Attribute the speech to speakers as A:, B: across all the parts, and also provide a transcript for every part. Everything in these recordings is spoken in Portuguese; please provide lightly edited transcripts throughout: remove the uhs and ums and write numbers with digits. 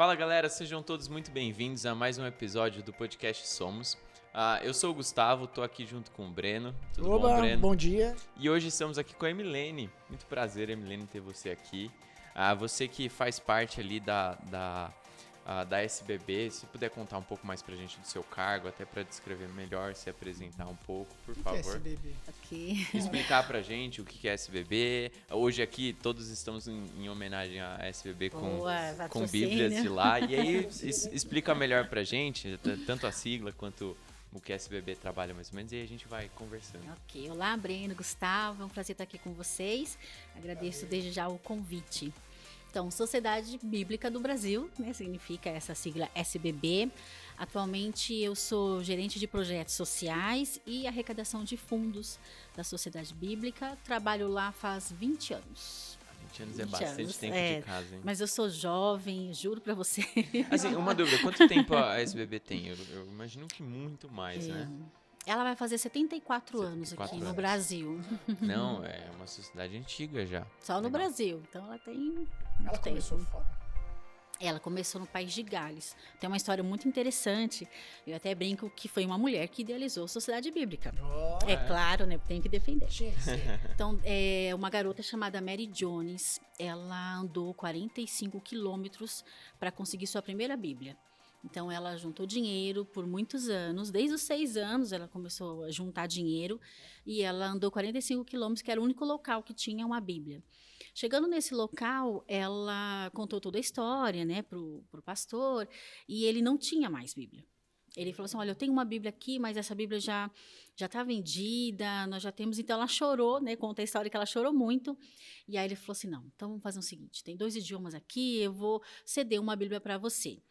A: Fala galera, sejam todos muito bem-vindos a mais um episódio do podcast Somos. Eu sou o Gustavo, tô aqui junto com o Breno. Tudo bom, Breno?
B: Bom dia.
A: E hoje estamos aqui com a Emilene. Muito prazer, Emilene, ter você aqui. Você que faz parte ali da SBB, se puder contar um pouco mais pra gente do seu cargo, até pra descrever melhor, se apresentar um pouco, por favor.
B: O que é SBB?
C: Ok.
A: Explicar pra gente o que é SBB. Hoje aqui todos estamos em homenagem à SBB com bíblias de lá. E aí explica melhor pra gente, tanto a sigla quanto o que a SBB trabalha mais ou menos, e aí a gente vai conversando.
C: Ok. Olá, Breno, Gustavo, é um prazer estar aqui com vocês. Agradeço desde já o convite. Então, Sociedade Bíblica do Brasil, né, significa essa sigla SBB. Atualmente eu sou gerente de projetos sociais e arrecadação de fundos da Sociedade Bíblica. Trabalho lá faz 20 anos.
A: 20 anos é bastante tempo de casa, hein?
C: Mas eu sou jovem, juro pra você.
A: Assim, uma dúvida, quanto tempo a SBB tem? Eu imagino que muito mais, né?
C: Ela vai fazer 74 anos aqui no Brasil.
A: Não, é uma sociedade antiga já.
C: Só no Brasil, então ela tem...
B: Ela começou fora?
C: Ela começou no País de Gales. Tem uma história muito interessante. Eu até brinco que foi uma mulher que idealizou a Sociedade Bíblica.
B: Oh,
C: é claro, né? Tem que defender.
B: Tinha que ser.
C: Então, uma garota chamada Mary Jones, ela andou 45 quilômetros para conseguir sua primeira Bíblia. Então, ela juntou dinheiro por muitos anos. Desde os 6 anos, ela começou a juntar dinheiro. E ela andou 45 quilômetros, que era o único local que tinha uma Bíblia. Chegando nesse local, ela contou toda a história, né, pro pastor. E ele não tinha mais Bíblia. Ele falou assim, olha, eu tenho uma Bíblia aqui, mas essa Bíblia já está vendida, nós já temos... Então, ela chorou, né? Conta a história que ela chorou muito. E aí, ele falou assim, não, então vamos fazer o seguinte, tem 2 idiomas aqui, eu vou ceder uma Bíblia para você.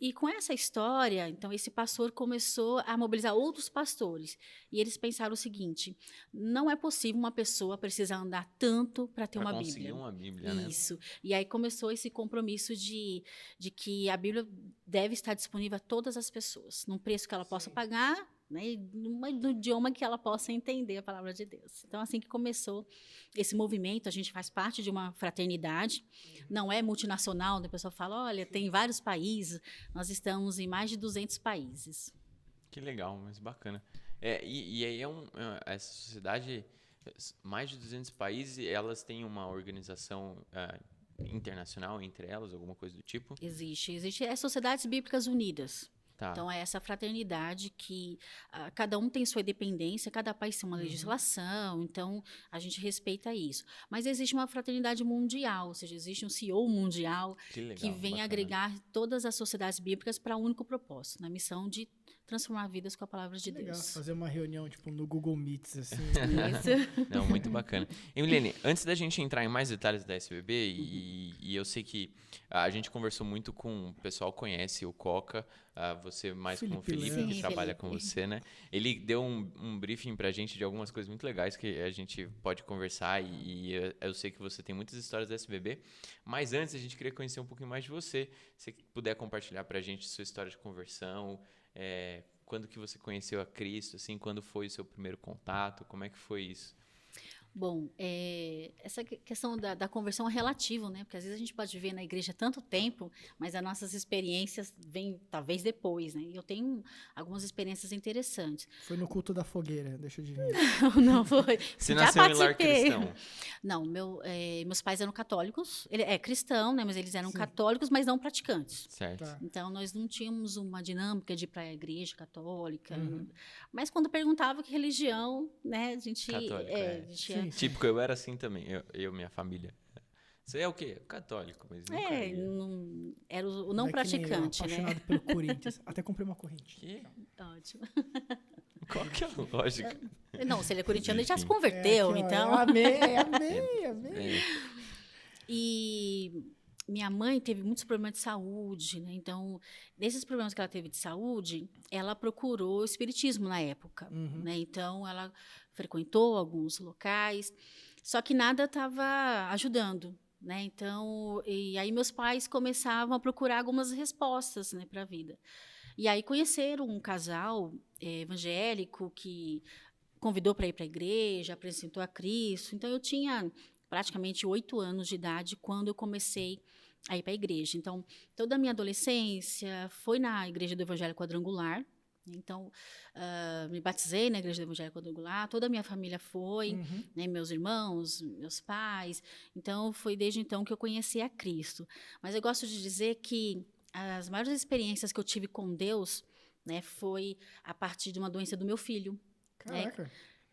C: E com essa história, então, esse pastor começou a mobilizar outros pastores. E eles pensaram o seguinte, não é possível uma pessoa precisar andar tanto para ter uma Bíblia.
A: Para conseguir uma Bíblia, né?
C: Isso. E aí começou esse compromisso de que a Bíblia deve estar disponível a todas as pessoas, num preço que ela possa pagar, né, no idioma que ela possa entender a palavra de Deus. Então, assim que começou esse movimento, a gente faz parte de uma fraternidade, não é multinacional, né? A pessoa fala, olha, tem vários países, nós estamos em mais de 200 países.
A: Que legal, mas bacana. E aí essa sociedade, mais de 200 países, elas têm uma organização internacional entre elas, alguma coisa do tipo?
C: Existe Sociedades Bíblicas Unidas.
A: Tá.
C: Então, é essa fraternidade que cada um tem sua independência, cada país tem uma legislação, então a gente respeita isso. Mas existe uma fraternidade mundial, ou seja, existe um CEO mundial que vem agregar todas as sociedades bíblicas para um único propósito, na missão de transformar vidas com a palavra de Deus.
B: Legal, fazer uma reunião tipo no Google Meets, assim.
C: Isso.
A: Não, muito bacana. Emilene, antes da gente entrar em mais detalhes da SBB, e eu sei que a gente conversou muito com o pessoal, conhece o Coca, você mais com o Felipe, que trabalha com você, né? Ele deu um briefing pra gente de algumas coisas muito legais que a gente pode conversar, e eu sei que você tem muitas histórias da SBB, mas antes a gente queria conhecer um pouquinho mais de você. Se você puder compartilhar pra gente sua história de conversão, quando que você conheceu a Cristo, assim, quando foi o seu primeiro contato, como é que foi isso?
C: Bom, essa questão da conversão é relativo, né? Porque às vezes a gente pode viver na igreja tanto tempo, mas as nossas experiências vêm talvez depois, né? E eu tenho algumas experiências interessantes.
B: Foi no culto da fogueira, deixa eu adivinhar.
C: Não foi.
A: Você
C: Já
A: nasceu em lar
C: participei.
A: cristão?
C: Não, meus pais eram católicos. Ele é cristão, né? Mas eles eram católicos, mas não praticantes.
A: Certo.
B: Tá.
C: Então, nós não tínhamos uma dinâmica de ir para a igreja católica. Mas quando perguntava que religião, né? A gente...
A: Católico,
C: a gente ia...
B: Sim.
A: Típico, eu era assim também, minha família. Você é o quê? Católico, mas nunca ia.
C: Era o não
B: Vai que nem eu,
C: praticante, né?
B: apaixonado pelo Corinthians. Até comprei uma corrente.
A: Que?
C: Ótimo.
A: Qual que é a lógica?
C: Não, se ele é corintiano, ele já se
A: Enfim.
C: converteu,
B: Aqui, ó,
C: então...
B: Amém.
C: E minha mãe teve muitos problemas de saúde, né? Então, nesses problemas que ela teve de saúde, ela procurou o espiritismo na época, né? Então, ela frequentou alguns locais, só que nada estava ajudando, né? Então, e aí meus pais começavam a procurar algumas respostas, né, para a vida. E aí conheceram um casal evangélico que convidou para ir para a igreja, apresentou a Cristo. Então, eu tinha praticamente 8 anos de idade quando eu comecei a ir para a igreja. Então, toda a minha adolescência foi na Igreja do Evangelho Quadrangular. Então, me batizei na Igreja do Evangelho Quadrangular, toda a minha família foi, né, meus irmãos, meus pais. Então, foi desde então que eu conheci a Cristo. Mas eu gosto de dizer que as maiores experiências que eu tive com Deus, né, foi a partir de uma doença do meu filho.
B: Caraca.
C: Né?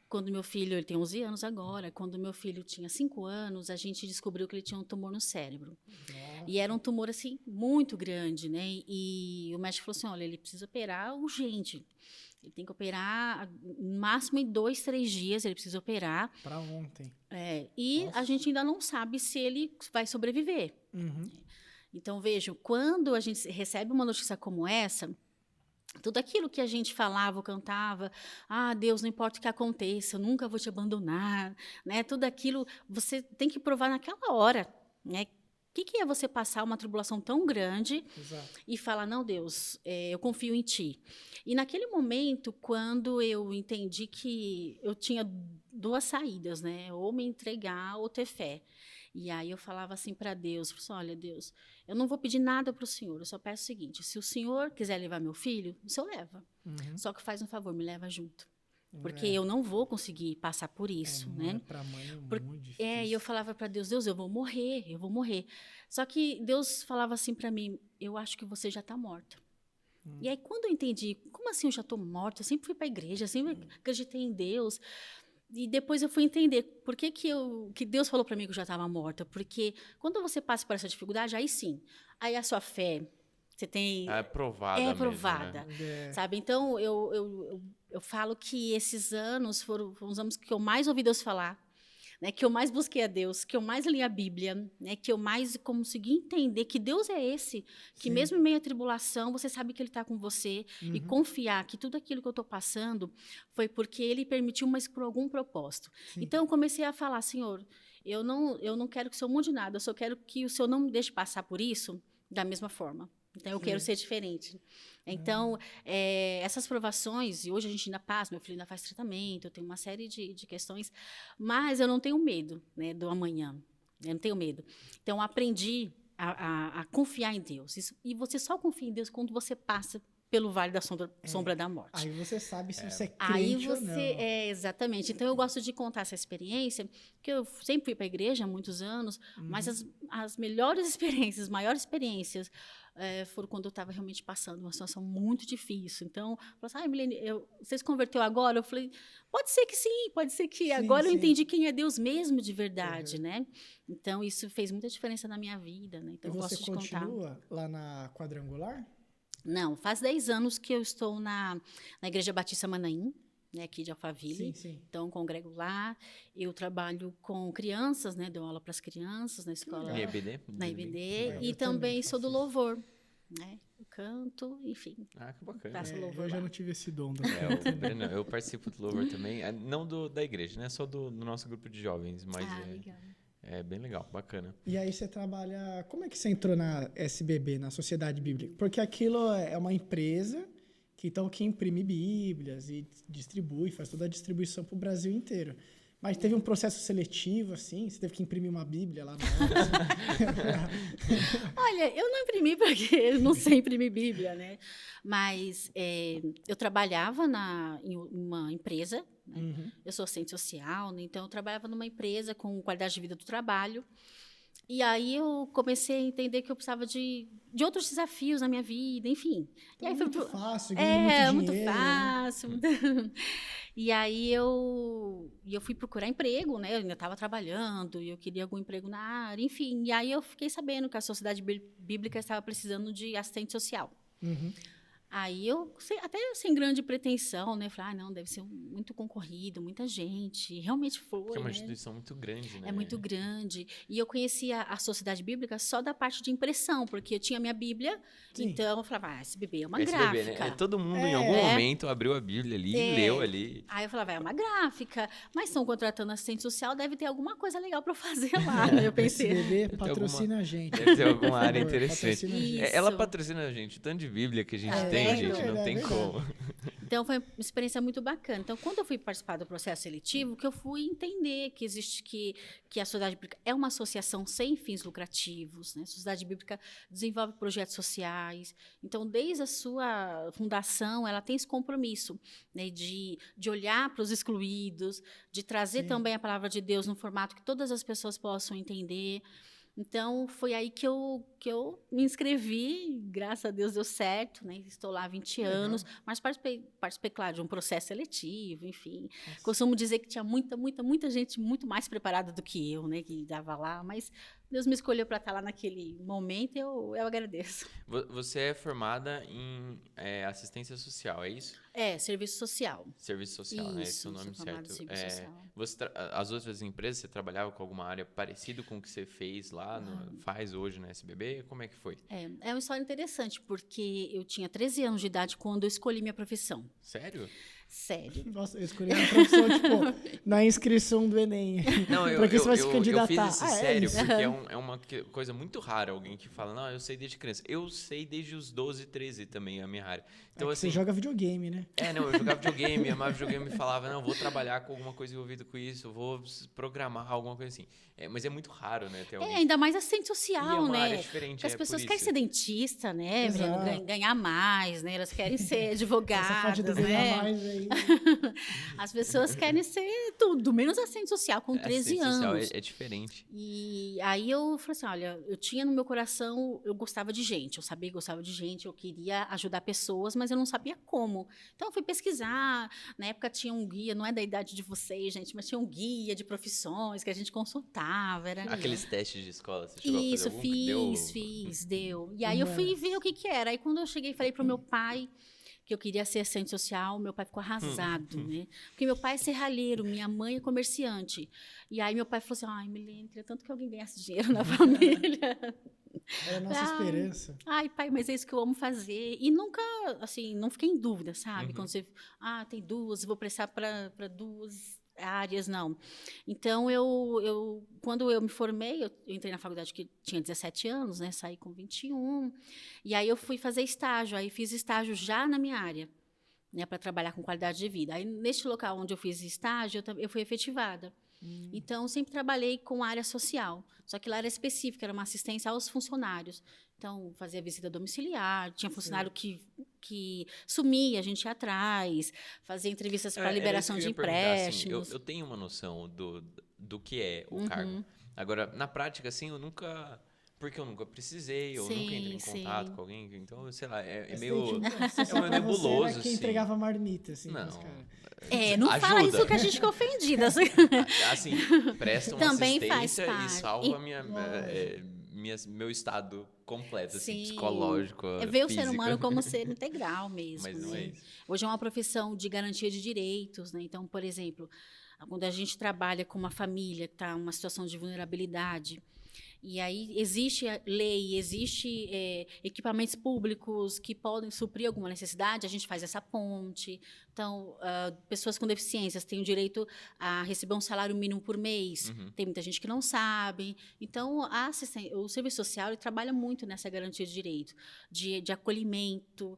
C: Quando meu filho, ele tem 11 anos agora, quando meu filho tinha 5 anos, a gente descobriu que ele tinha um tumor no cérebro.
B: Nossa.
C: E era um tumor, assim, muito grande, né? E o médico falou assim, olha, ele precisa operar urgente. Ele tem que operar, no máximo em 2, 3 dias, ele precisa operar.
B: Pra ontem.
C: E
B: Nossa.
C: a gente ainda não sabe se ele vai sobreviver.
B: Uhum.
C: Então, vejam, quando a gente recebe uma notícia como essa, tudo aquilo que a gente falava ou cantava, Deus, não importa o que aconteça, eu nunca vou te abandonar, né? Tudo aquilo você tem que provar naquela hora, né? O que é você passar uma tribulação tão grande
B: Exato.
C: e falar, não, Deus, eu confio em Ti. E naquele momento, quando eu entendi que eu tinha 2 saídas, né? Ou me entregar ou ter fé. E aí eu falava assim para Deus, olha, Deus, eu não vou pedir nada para o Senhor, eu só peço o seguinte, se o Senhor quiser levar meu filho, o Senhor leva. Só que faz um favor, me leva junto. Porque eu não vou conseguir passar por isso, né?
B: Pra mãe é muito difícil.
C: E eu falava para Deus, eu vou morrer, eu vou morrer. Só que Deus falava assim para mim, eu acho que você já está morta. E aí quando eu entendi, como assim eu já estou morta? Eu sempre fui para a igreja, sempre acreditei em Deus. E depois eu fui entender por que Deus falou para mim que eu já estava morta. Porque quando você passa por essa dificuldade, aí sim, aí a sua fé, você tem...
A: É provada
C: É
A: mesmo,
C: provada,
A: né?
C: sabe? Então, eu falo que esses anos foram os anos que eu mais ouvi Deus falar, né? Que eu mais busquei a Deus, que eu mais li a Bíblia, né? Que eu mais consegui entender que Deus é esse, que mesmo em meio à tribulação, você sabe que Ele está com você, e confiar que tudo aquilo que eu estou passando foi porque Ele permitiu, mas por algum propósito.
B: Sim.
C: Então, eu comecei a falar, Senhor, eu não quero que o Senhor mude nada, eu só quero que o Senhor não me deixe passar por isso da mesma forma. Então, eu quero ser diferente. Então, essas provações, e hoje a gente ainda passa, meu filho ainda faz tratamento, eu tenho uma série de questões, mas eu não tenho medo, né, do amanhã. Eu não tenho medo. Então, eu aprendi a confiar em Deus. E você só confia em Deus quando você passa pelo vale da sombra da morte.
B: Aí você sabe se você é crente
C: Aí
B: ou não.
C: Exatamente. Então, eu gosto de contar essa experiência, porque eu sempre fui para a igreja há muitos anos, mas as melhores experiências, maiores experiências, foram quando eu estava realmente passando uma situação muito difícil. Então, eu falei assim, Milene, você se converteu agora? Eu falei, pode ser que sim, pode ser que agora eu entendi quem é Deus mesmo de verdade, né? Então, isso fez muita diferença na minha vida, né? Então,
B: E
C: eu
B: você
C: gosto de contar.
B: continua lá na Quadrangular?
C: Não, faz 10 anos que eu estou na Igreja Batista Manaim, né, aqui de Alphaville.
B: Sim.
C: Então, congrego lá. Eu trabalho com crianças, né, dou aula para as crianças na escola.
A: Na IBD?
C: Na IBD.
B: Eu
C: E
B: também
C: também sou do
B: faço isso.
C: louvor, né? Eu canto, enfim.
A: Ah, que bacana.
C: Faço
B: É,
C: louvor
B: eu já
C: lá.
B: não tive esse dom.
A: O Breno, eu participo do louvor também, não da igreja, né? Só do nosso grupo de jovens, mas
C: Legal.
A: é bem legal, bacana.
B: E aí você trabalha... Como é que você entrou na SBB, na Sociedade Bíblica? Porque aquilo é uma empresa que imprime Bíblias e distribui, faz toda a distribuição para o Brasil inteiro. Mas teve um processo seletivo, assim? Você teve que imprimir uma Bíblia lá na hora? Assim?
C: Olha, eu não imprimi porque eu não sei imprimir Bíblia, né? Mas eu trabalhava em uma empresa, né? Eu sou assistente social, né? Então eu trabalhava numa empresa com qualidade de vida do trabalho. E aí eu comecei a entender que eu precisava de outros desafios na minha vida, enfim. E aí
B: Muito fácil,
C: muito
B: muito dinheiro.
C: fácil. E aí eu fui procurar emprego, né? Eu ainda estava trabalhando e eu queria algum emprego na área, enfim. E aí eu fiquei sabendo que a Sociedade Bíblica estava precisando de assistente social. Aí eu, até sem grande pretensão, né? Falei, não, deve ser muito concorrido, muita gente. E realmente foi,
A: Porque é uma
C: né?
A: instituição muito grande, né?
C: É muito grande. E eu conhecia a Sociedade Bíblica só da parte de impressão, porque eu tinha minha Bíblia,
B: Sim.
C: então eu falava, SBB é uma
A: SBB,
C: gráfica.
A: né? Todo mundo em algum momento abriu a Bíblia ali e leu ali.
C: Aí eu falava, é uma gráfica, mas estão contratando assistente social, deve ter alguma coisa legal para eu fazer lá, né? Eu pensei.
B: SBB patrocina a gente.
A: Deve ter alguma área
B: Por favor,
A: interessante.
B: patrocina a gente.
C: Isso.
A: Ela patrocina a gente, o tanto de Bíblia que a gente tem,
C: vendo?
A: gente, não tem
B: É
A: como.
C: Então, foi uma experiência muito bacana. Então, quando eu fui participar do processo seletivo, que eu fui entender que existe que a Sociedade Bíblica é uma associação sem fins lucrativos, né? A Sociedade Bíblica desenvolve projetos sociais. Então, desde a sua fundação, ela tem esse compromisso, né, de olhar para os excluídos, de trazer também a palavra de Deus no formato que todas as pessoas possam entender. Então, foi aí que eu me inscrevi, graças a Deus deu certo, né? Estou lá há 20 anos, mas participei, claro, de um processo seletivo, enfim. Nossa. Costumo dizer que tinha muita gente muito mais preparada do que eu, né? Que estava lá, mas Deus me escolheu para estar lá naquele momento e eu agradeço.
A: Você é formada em assistência social, é isso?
C: Serviço social.
A: Serviço social, né? Esse é o nome certo. As outras empresas, você trabalhava com alguma área parecida com o que você fez lá, faz hoje no SBB? Como é que foi?
C: É uma história interessante, porque eu tinha 13 anos de idade quando eu escolhi minha profissão.
A: Sério?
C: Sério.
B: Nossa, eu escolhi uma profissão, tipo, na inscrição do Enem.
A: Não,
B: pra que você vai se candidatar?
A: Eu fiz isso sério, porque é uma coisa muito rara alguém que fala, não, eu sei desde criança. Eu sei desde os 12, 13 também, a minha área. Então, assim,
B: você joga videogame, né?
A: Eu jogava videogame, amava videogame, e falava, não, vou trabalhar com alguma coisa envolvida com isso, vou programar alguma coisa assim. Mas é muito raro, né, ter alguém.
C: Ainda mais assistente social,
A: e é uma
C: né?
A: área diferente,
C: porque as pessoas querem ser dentista, né? Ganhar mais, né? Elas querem ser advogadas, né?
B: Mais aí.
C: As pessoas querem ser tudo, menos assistente social, com 13 anos.
A: Social é diferente.
C: E aí eu falei assim, olha, eu tinha no meu coração, eu gostava de gente, eu sabia que gostava de gente, eu queria ajudar pessoas, mas eu não sabia como. Então eu fui pesquisar, na época tinha um guia, não é da idade de vocês, gente, mas tinha um guia de profissões que a gente consultava.
A: Aqueles testes de escola, você chegou a fazer algum?
C: Fiz, deu. E aí eu fui ver o que era. Aí quando eu cheguei, falei pro meu pai que eu queria ser assistente social, meu pai ficou arrasado, né? Porque meu pai é serralheiro, minha mãe é comerciante. E aí meu pai falou assim, ai, Milene, queria tanto que alguém ganhasse dinheiro na família.
B: É a nossa esperança.
C: Ai, pai, mas é isso que eu amo fazer. E nunca, assim, não fiquei em dúvida, sabe? Quando você, tem duas, vou prestar para duas áreas, não. Então, quando eu me formei, eu entrei na faculdade que tinha 17 anos, né? Saí com 21. E aí eu fui fazer estágio. Aí fiz estágio já na minha área, né? Para trabalhar com qualidade de vida. Aí, neste local onde eu fiz estágio, eu fui efetivada. Então, sempre trabalhei com área social. Só que lá era específica, era uma assistência aos funcionários. Então, fazia visita domiciliar, tinha funcionário que sumia, a gente ia atrás, fazia entrevistas para liberação de empréstimos.
A: Assim, eu tenho uma noção do que é o cargo. Agora, na prática, assim, eu nunca... Porque eu nunca precisei, eu nunca entrei em contato com alguém. Então, sei lá, é meio nebuloso,
B: assim. Quem entregava marmita, assim.
A: Não.
C: Não fala isso que a gente fica ofendida.
A: Assim, presta uma
C: também
A: assistência e salva meu estado completo, assim, psicológico,
C: ver o ser humano como ser integral mesmo.
A: Mas não é isso.
C: Hoje é uma profissão de garantia de direitos, né? Então, por exemplo, quando a gente trabalha com uma família que está em uma situação de vulnerabilidade, e aí existe lei, existe equipamentos públicos que podem suprir alguma necessidade, a gente faz essa ponte. Então, pessoas com deficiências têm o direito a receber um salário mínimo por mês. Tem muita gente que não sabe. Então, o serviço social ele trabalha muito nessa garantia de direito, de acolhimento,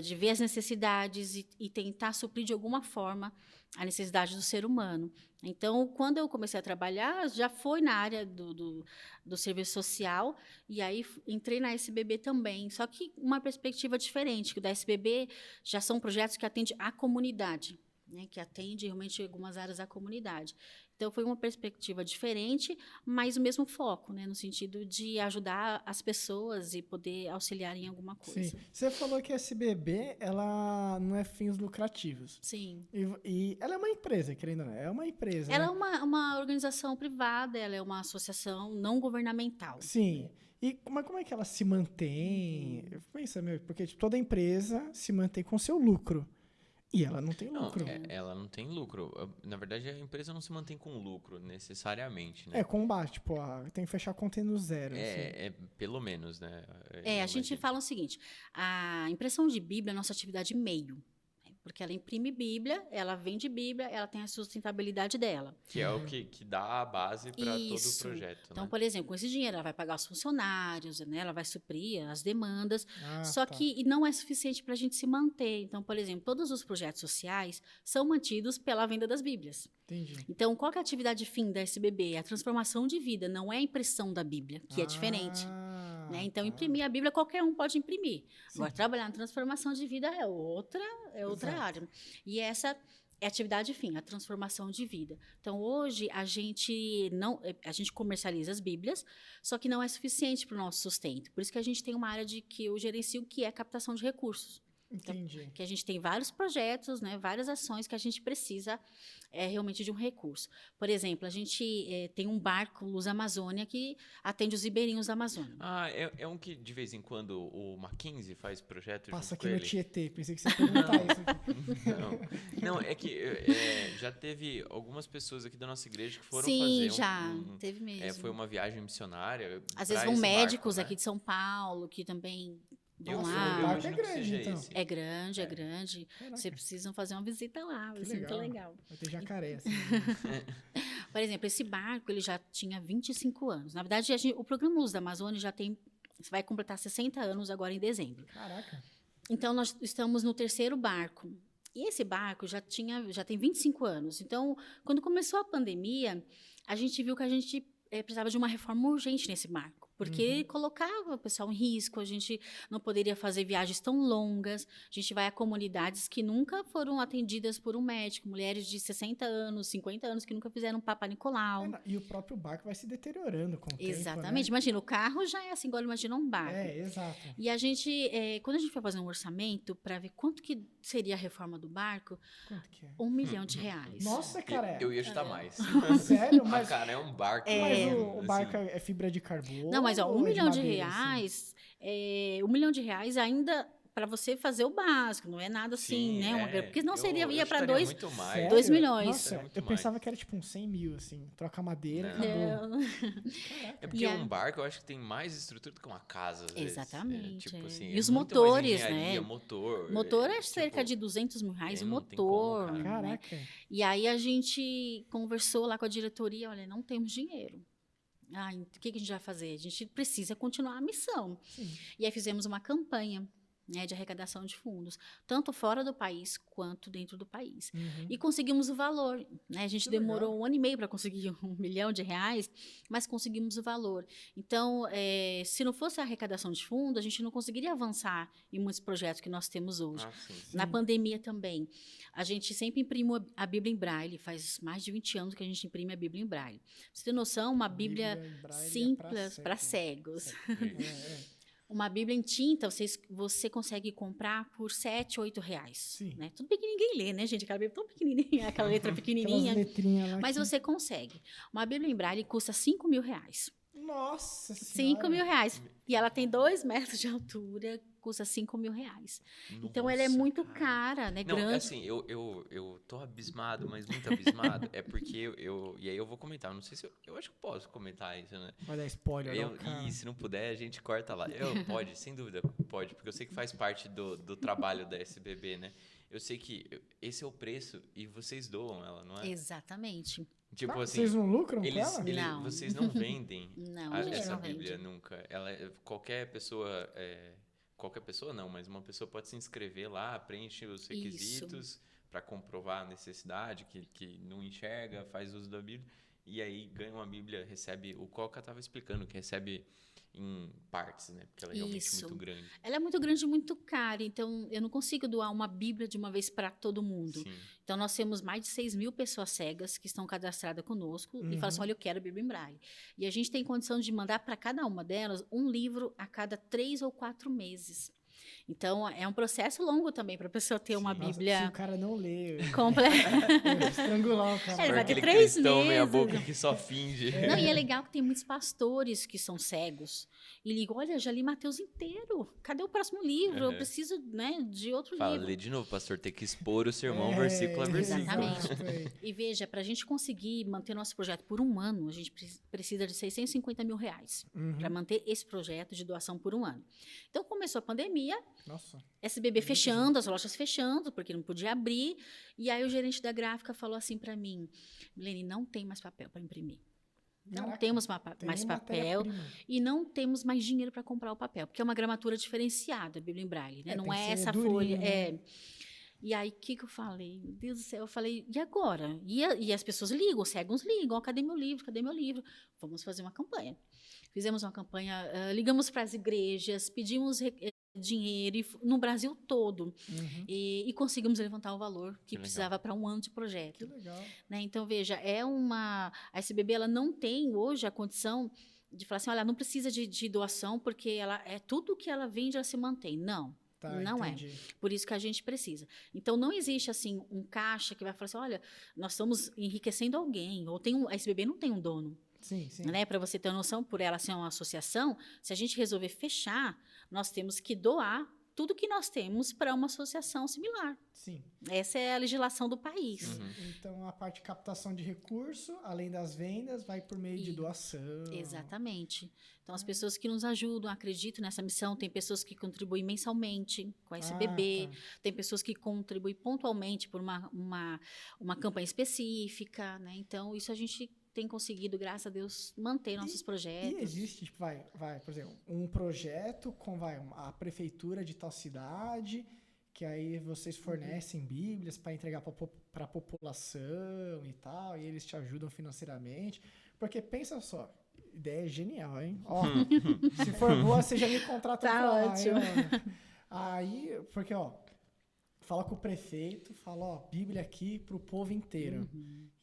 C: de ver as necessidades e tentar suprir de alguma forma a necessidade do ser humano. Então, quando eu comecei a trabalhar, já foi na área do serviço social, e aí entrei na SBB também, só que uma perspectiva diferente, que o da SBB já são projetos que atendem a comunidade, né, que atende realmente algumas áreas da comunidade. Então, foi uma perspectiva diferente, mas o mesmo foco, né, no sentido de ajudar as pessoas e poder auxiliar em alguma coisa.
B: Sim. Você falou que a SBB, ela não é fins lucrativos.
C: Sim.
B: E ela é uma empresa, querendo ou não. É uma empresa.
C: Ela
B: né?
C: é uma organização privada, ela é uma associação não governamental.
B: Sim. Mas como é que ela se mantém? Pensa, porque toda empresa se mantém com seu lucro. E ela não tem lucro.
A: Ela não tem lucro. Na verdade, a empresa não se mantém com lucro, necessariamente, né?
B: Combate. Tem que fechar a conta no zero.
A: Pelo menos, né?
C: A gente fala o seguinte, a impressão de Bíblia é a nossa atividade meio. porque ela imprime Bíblia, ela vende Bíblia, ela tem a sustentabilidade dela.
A: Que é o que dá a base para todo o projeto,
C: Então,
A: né?
C: por exemplo, com esse dinheiro ela vai pagar os funcionários, né? Ela vai suprir as demandas, só
B: tá.
C: que não é suficiente para a gente se manter. Então, por exemplo, todos os projetos sociais são mantidos pela venda das Bíblias.
B: Entendi.
C: Então, qual que é a atividade fim da SBB? É a transformação de vida, não é a impressão da Bíblia, que é diferente. Né? Então,
B: Tá.
C: imprimir a Bíblia, qualquer um pode imprimir.
B: Sim.
C: Agora, trabalhar na transformação de vida é outra
B: Exato.
C: área. E essa é a atividade fim, a transformação de vida. Então, hoje, a gente comercializa as Bíblias, só que não é suficiente para o nosso sustento. Por isso que a gente tem uma área que eu gerencio, que é captação de recursos.
B: Entendi.
C: Que a gente tem vários projetos, né, várias ações que a gente precisa realmente de um recurso. Por exemplo, a gente tem um barco, Luz Amazônia, que atende os ribeirinhos da Amazônia.
A: Ah, é um que de vez em quando o Mackenzie faz projeto
B: Passa
A: junto
B: aqui
A: com
B: no
A: ele.
B: Tietê, pensei que você ia perguntar isso aqui.
A: Não, é que já teve algumas pessoas aqui da nossa igreja que foram
C: Sim,
A: fazer
C: teve mesmo.
A: foi uma viagem missionária.
C: Às vezes vão médicos aqui de São Paulo, que também vão lá.
B: O barco é grande, então.
C: É grande, é grande.
B: Caraca.
C: Vocês precisam fazer uma visita lá, vai ser muito legal.
B: Vai ter jacaré, assim.
C: Por exemplo, esse barco, ele já tinha 25 anos. Na verdade, o programa Luz da Amazônia vai completar 60 anos agora em dezembro.
B: Caraca.
C: Então, nós estamos no 3º barco. E esse barco já tem 25 anos. Então, quando começou a pandemia, a gente viu que a gente precisava de uma reforma urgente nesse barco. Porque colocava o pessoal em risco, a gente não poderia fazer viagens tão longas. A gente vai a comunidades que nunca foram atendidas por um médico, mulheres de 60 anos, 50 anos, que nunca fizeram um Papa Nicolau.
B: E o próprio barco vai se deteriorando com o tempo,
C: Exatamente.
B: né?
C: Imagina, o carro já é assim, agora imagina um barco.
B: Exato.
C: E a gente, quando a gente foi fazer um orçamento para ver quanto que seria a reforma do barco,
B: Quanto que é?
C: R$1 milhão.
B: Nossa, cara.
A: Eu ia chutar mais.
B: Sério? Mas,
A: Cara, é um barco.
B: mas o
A: assim,
B: barco é fibra de carbono?
C: Não, mas ó,
B: ou
C: R$1
B: é
C: milhão
B: madeira, assim?
C: R$1 milhão ainda para você fazer o básico, não é nada assim,
A: Sim,
C: né? Porque senão
A: eu
C: ia para
A: chutaria muito mais.
B: Sério?
C: 2 milhões.
B: Nossa,
A: muito
B: eu
A: mais.
B: pensava que era tipo uns 100 mil, assim. Troca madeira,
A: Não.
B: acabou.
A: É porque
C: E
A: um barco, eu acho que tem mais estrutura do que uma casa, às vezes.
C: Exatamente.
A: Tipo assim,
C: E os
A: muito mais
C: motores,
A: engenharia,
C: né?
A: Motor.
C: Motor é
A: tipo,
C: cerca de R$200 mil, o
A: não tem como,
C: motor.
A: cara.
C: né?
B: Caraca.
C: E aí a gente conversou lá com a diretoria, olha, não temos dinheiro. O que a gente vai fazer? A gente precisa continuar a missão.
B: Sim.
C: E aí fizemos uma campanha, né, de arrecadação de fundos, tanto fora do país quanto dentro do país. E conseguimos o valor. Né? A gente demorou
B: legal.
C: 1 ano e meio para conseguir R$1 milhão, mas conseguimos o valor. Então, se não fosse a arrecadação de fundos, a gente não conseguiria avançar em muitos projetos que nós temos hoje.
A: Sim.
C: Na pandemia também. A gente sempre imprimiu a Bíblia em Braille. Faz mais de 20 anos que a gente imprime a Bíblia em Braille. Pra você ter noção, uma Bíblia
B: em Braille
C: simples
B: é
C: para cegos.
B: É.
C: Uma Bíblia em tinta, você consegue comprar por R$7, R$8.
B: Sim.
C: Né? Tudo bem que ninguém lê, né, gente? Aquela Bíblia tão pequenininha, aquela letra pequenininha.
B: Aquelas letrinhas lá.
C: Mas você consegue. Uma Bíblia em Braille custa R$5 mil.
B: Nossa
C: R$5
B: senhora.
C: mil. E ela tem 2 metros de altura, custa R$5 mil. Então ela é
A: Nossa,
C: muito
A: cara.
C: cara, né?
A: Não,
C: grande.
A: assim, eu tô abismado, mas muito abismado. É porque e aí eu vou comentar. Não sei se eu acho que posso comentar isso, né?
B: Vai dar spoiler, não, cara.
A: E se não puder, a gente corta lá. Pode, sem dúvida, pode. Porque eu sei que faz parte do trabalho da SBB, né? Eu sei que esse é o preço e vocês doam ela, não é?
C: Exatamente.
A: Tipo assim,
B: Vocês não lucram com ela?
C: Não.
A: vocês não vendem
C: Não, a gente
A: essa
C: não
A: Bíblia
C: vende.
A: nunca. Qualquer pessoa, qualquer pessoa não, mas uma pessoa pode se inscrever lá, preenche os requisitos para comprovar a necessidade, que não enxerga, faz uso da Bíblia, e aí ganha uma Bíblia, recebe, o Coca estava explicando, que recebe em partes, né? Porque ela é realmente muito grande.
C: Ela é muito grande e muito cara, então eu não consigo doar uma Bíblia de uma vez para todo mundo.
A: Sim.
C: Então nós temos mais de 6 mil pessoas cegas que estão cadastradas conosco e falam assim, olha, eu quero a Bíblia em Braille. E a gente tem condição de mandar para cada uma delas um livro a cada 3 ou 4 meses. Então, é um processo longo também para a pessoa ter uma
B: Nossa,
C: Bíblia
B: se o cara não lê,
C: completa.
B: estrangular o cara.
C: Ele vai ter
A: Aquele
C: 3
A: cristão meia
C: meses.
A: boca que só finge.
C: Não, e é legal que tem muitos pastores que são cegos. E ligam, olha, já li Mateus inteiro. Cadê o próximo livro? Eu preciso, né, de outro
A: Fala,
C: livro.
A: lê de novo, pastor, tem que expor o sermão versículo a versículo.
C: Exatamente. E veja, para a gente conseguir manter nosso projeto por 1 ano, a gente precisa de R$650 mil para manter esse projeto de doação por 1 ano. Então, começou a pandemia,
B: Nossa.
C: SBB fechando, as lojas fechando, porque não podia abrir. E aí o gerente da gráfica falou assim para mim, Milene, não tem mais papel para imprimir. Não
B: Caraca,
C: temos
B: tem
C: mais papel
B: matéria-prima.
C: e não temos mais dinheiro para comprar o papel, porque é uma gramatura diferenciada, a Bíblia em Braille, né?
B: É,
C: Não
B: tem que
C: é
B: ser
C: essa
B: durinho,
C: folha.
B: né?
C: E aí, o que eu falei? Meu Deus do céu, eu falei, e agora? E as pessoas ligam, os cegos ligam, cadê meu livro? Cadê meu livro? Vamos fazer uma campanha. Fizemos uma campanha, ligamos para as igrejas, pedimos dinheiro no Brasil todo e conseguimos levantar o valor que precisava para um ano de projeto.
B: Que legal.
C: Né? Então, veja, a SBB ela não tem hoje a condição de falar assim, olha, não precisa de doação porque ela tudo que ela vende, ela se mantém. Não.
B: Tá,
C: Não
B: entendi.
C: Por isso que a gente precisa. Então, não existe, assim, um caixa que vai falar assim, olha, nós estamos enriquecendo alguém, ou a SBB não tem um dono.
B: Sim, sim.
C: Né? Para você ter uma noção, por ela ser uma associação, se a gente resolver fechar, nós temos que doar tudo que nós temos para uma associação similar.
B: Sim.
C: Essa é a legislação do país.
B: Então, a parte de captação de recurso, além das vendas, vai por meio de doação.
C: Exatamente. Então, as pessoas que nos ajudam, acreditam nessa missão, tem pessoas que contribuem mensalmente com a SBB,
B: tá.
C: tem pessoas que contribuem pontualmente por uma campanha específica, né? Então, isso a gente tem conseguido, graças a Deus, manter nossos projetos.
B: E existe, tipo, por exemplo, um projeto com a prefeitura de tal cidade, que aí vocês fornecem Bíblias para entregar para a população e tal, e eles te ajudam financeiramente. Porque pensa só, ideia genial, hein? Ó, se for boa, você já me contrata
C: Tá
B: pra lá,
C: ótimo.
B: hein? Aí, porque, ó, fala com o prefeito, fala, ó, Bíblia aqui pro povo inteiro.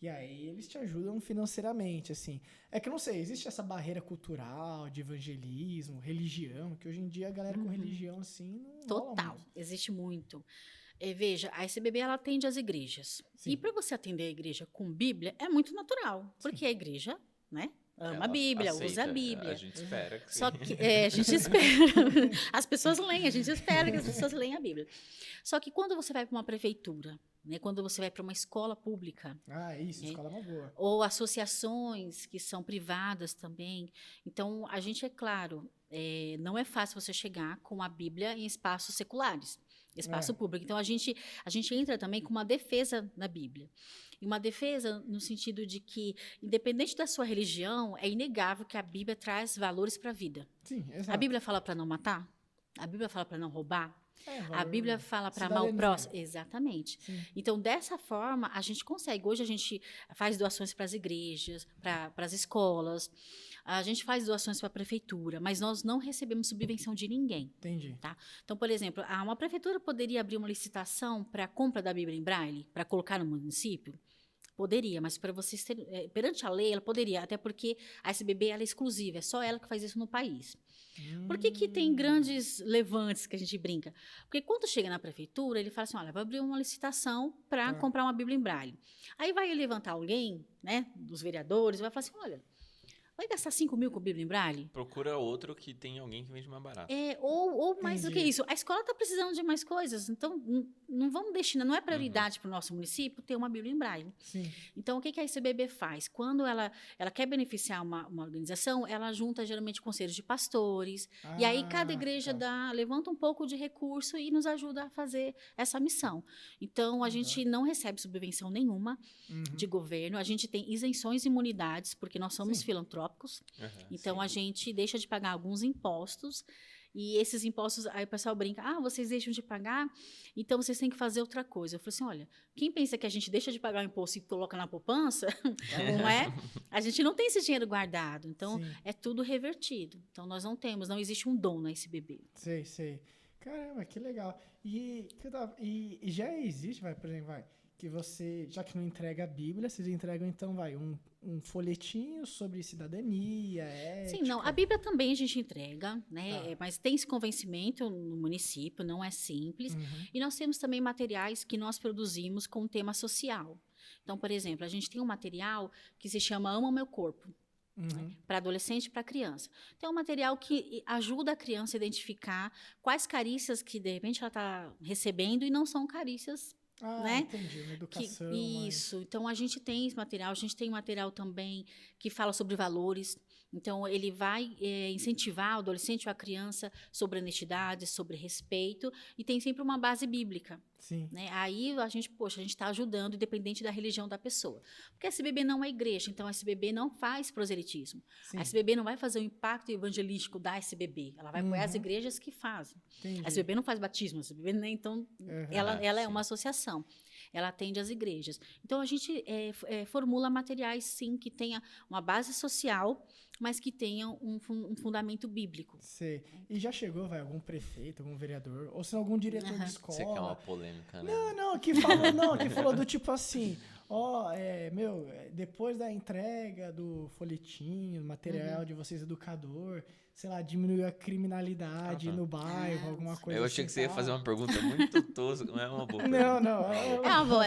B: E aí eles te ajudam financeiramente, assim. É que eu não sei, existe essa barreira cultural, de evangelismo, religião, que hoje em dia a galera com religião, assim, não rola
C: Total,
B: muito.
C: existe muito. Veja, a SBB ela atende as igrejas.
B: Sim.
C: E para você atender a igreja com Bíblia é muito natural, porque a igreja, né, ama a Bíblia,
A: aceita,
C: usa a Bíblia.
A: A gente espera que
C: Só
A: sim.
C: que a gente espera. As pessoas leem, a gente espera que as pessoas leem a Bíblia. Só que quando você vai para uma prefeitura, né, quando você vai para uma escola pública,
B: Ah, isso, escola é uma boa.
C: ou associações que são privadas também, então a gente, é claro, não é fácil você chegar com a Bíblia em espaços seculares, espaço público. Então a gente entra também com uma defesa na Bíblia. E uma defesa no sentido de que, independente da sua religião, é inegável que a Bíblia traz valores para a vida.
B: Sim, exato.
C: A Bíblia fala para não matar? A Bíblia fala para não roubar? A
B: valor-
C: Bíblia fala para amar o
B: cidadania.
C: próximo? Exatamente.
B: Sim.
C: Então, dessa forma, a gente consegue. Hoje a gente faz doações para as igrejas, para as escolas, a gente faz doações para a prefeitura, mas nós não recebemos subvenção de ninguém.
B: Entendi.
C: Tá? Então, por exemplo, uma prefeitura poderia abrir uma licitação para a compra da Bíblia em Braille, para colocar no município? Poderia, mas para vocês terem, perante a lei, ela poderia, até porque a SBB ela é exclusiva, é só ela que faz isso no país. Por que tem grandes levantes que a gente brinca? Porque quando chega na prefeitura, ele fala assim, olha, vai abrir uma licitação para comprar uma Bíblia em Braille. Aí vai levantar alguém, né, dos vereadores, vai falar assim, olha, vai gastar 5 mil com Bíblia em Braille?
A: Procura outro que tem alguém que vende mais barato.
C: Ou mais do que
B: Entendi.
C: isso. A escola está precisando de mais coisas, então não vamos destinar, não é prioridade para o nosso município ter uma Bíblia em Braille.
B: Sim.
C: Então, o que a SBB faz? Quando ela quer beneficiar uma organização, ela junta geralmente conselhos de pastores, e aí cada igreja levanta um pouco de recurso e nos ajuda a fazer essa missão. Então, a gente não recebe subvenção nenhuma de governo, a gente tem isenções e imunidades, porque nós somos filantrópicos, então a gente deixa de pagar alguns impostos, e esses impostos, aí o pessoal brinca, vocês deixam de pagar, então vocês têm que fazer outra coisa. Eu falei assim, olha, quem pensa que a gente deixa de pagar o imposto e coloca na poupança, não é? A gente não tem esse dinheiro guardado, então é tudo revertido. Então nós não existe um dom na SBB.
B: Sei. Caramba, que legal. E já existe, por exemplo, que você, já que não entrega a Bíblia, vocês entregam, então, um folhetinho sobre cidadania, ética.
C: Sim, não, a Bíblia também a gente entrega, né? Mas tem esse convencimento no município, não é simples. E nós temos também materiais que nós produzimos com tema social. Então, por exemplo, a gente tem um material que se chama Ama o Meu Corpo. Para adolescente e para criança. Então, é um material que ajuda a criança a identificar quais carícias que, de repente, ela está recebendo e não são carícias, né?
B: Entendi, uma educação.
C: Isso. Então, a gente tem esse material. A gente tem material também que fala sobre valores. Então, ele vai incentivar o adolescente ou a criança sobre honestidade, sobre respeito, e tem sempre uma base bíblica.
B: Sim.
C: Né? Aí a gente está ajudando, independente da religião da pessoa. Porque a SBB não é igreja, então a SBB não faz proselitismo.
B: Sim.
C: A SBB não vai fazer o impacto evangelístico da SBB. Ela vai apoiar as igrejas que fazem.
B: Entendi.
C: A SBB não faz batismo, a SBB, né? Então, ela é uma associação. Ela atende as igrejas. Então, a gente formula materiais, sim, que tenha uma base social, mas que tenham um fundamento bíblico.
B: Sei. E já chegou, algum prefeito, algum vereador, ou se não, algum diretor de escola...
A: Você quer uma polêmica, né?
B: Que falou do tipo assim, depois da entrega do folhetim, material de vocês, educador, sei lá, diminuiu a criminalidade no bairro, alguma coisa
A: Eu
B: assim.
A: achei que você ia fazer uma pergunta muito tosca, não é uma boa
B: Não,
A: pergunta.
B: não.
C: É uma boa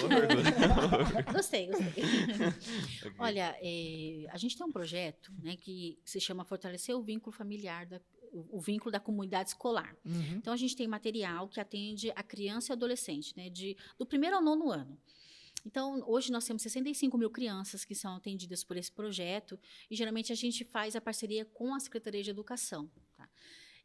C: pergunta. Gostei. Okay. Olha, a gente tem um projeto, né, que se chama Fortalecer o Vínculo Familiar, o vínculo da comunidade escolar. Então, a gente tem material que atende a criança e adolescente, né, do 1º ao 9º ano. Então, hoje nós temos 65 mil crianças que são atendidas por esse projeto e, geralmente, a gente faz a parceria com a Secretaria de Educação. Tá?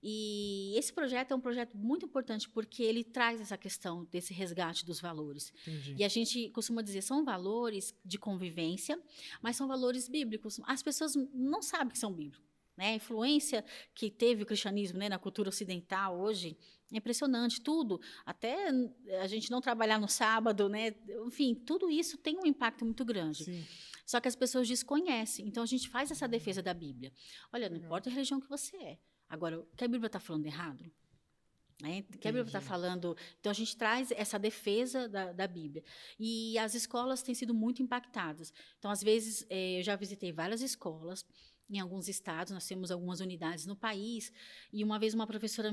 C: E esse projeto é um projeto muito importante porque ele traz essa questão desse resgate dos valores.
B: Entendi.
C: E a gente costuma dizer, são valores de convivência, mas são valores bíblicos. As pessoas não sabem que são bíblicos. Né? A influência que teve o cristianismo, né, na cultura ocidental hoje é impressionante, tudo. Até a gente não trabalhar no sábado, né? Enfim, tudo isso tem um impacto muito grande.
B: Sim.
C: Só que as pessoas desconhecem. Então, a gente faz essa defesa da Bíblia. Olha, não importa a religião que você é. Agora, o que a Bíblia está falando errado? Né? Que a Bíblia está falando... Então, a gente traz essa defesa da Bíblia. E as escolas têm sido muito impactadas. Então, às vezes, eu já visitei várias escolas. Em alguns estados, nós temos algumas unidades no país, e uma vez uma professora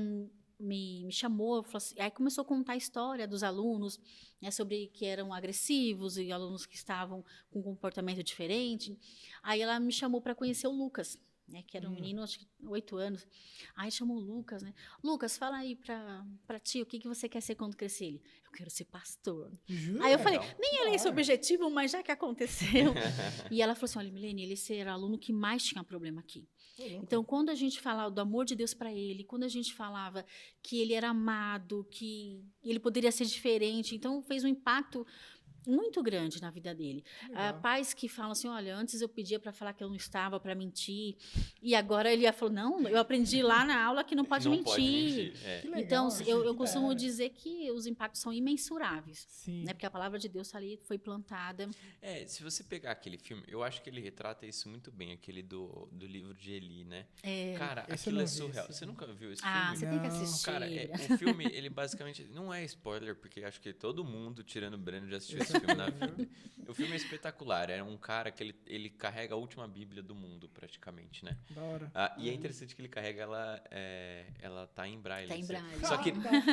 C: me chamou, falou assim, aí começou a contar a história dos alunos, né, sobre que eram agressivos e alunos que estavam com um comportamento diferente. Aí ela me chamou para conhecer o Lucas, né, que era um menino, acho que 8 anos. Aí chamou o Lucas, né? Lucas, fala aí para ti, o que você quer ser quando crescer? Ele, eu quero ser pastor.
B: Jura?
C: Aí eu falei, nem era esse o objetivo, mas já que aconteceu. E ela falou assim, olha, Milene, ele era o aluno que mais tinha problema aqui. Então, quando a gente falava do amor de Deus para ele, quando a gente falava que ele era amado, que ele poderia ser diferente, então fez um impacto muito grande na vida dele. Pais que falam assim, olha, antes eu pedia para falar que eu não estava, para mentir, e agora ele falou, não, eu aprendi lá na aula que não pode mentir.
A: Pode mentir.
B: Legal,
C: então, eu costumo dizer que os impactos são imensuráveis.
B: Sim.
C: Né? Porque a palavra de Deus ali foi plantada.
A: Se você pegar aquele filme, eu acho que ele retrata isso muito bem, aquele do livro de Eli, né? Cara, aquilo é surreal. Você nunca viu esse filme?
C: Você tem que assistir.
A: Cara, o filme, ele basicamente, não é spoiler, porque acho que todo mundo, tirando o Breno, já assistiu esse filme na vida. O filme é espetacular. É um cara que ele carrega a última Bíblia do mundo, praticamente, né?
B: Da hora.
A: E é interessante que ele carrega ela tá em braille.
C: Tá em braille.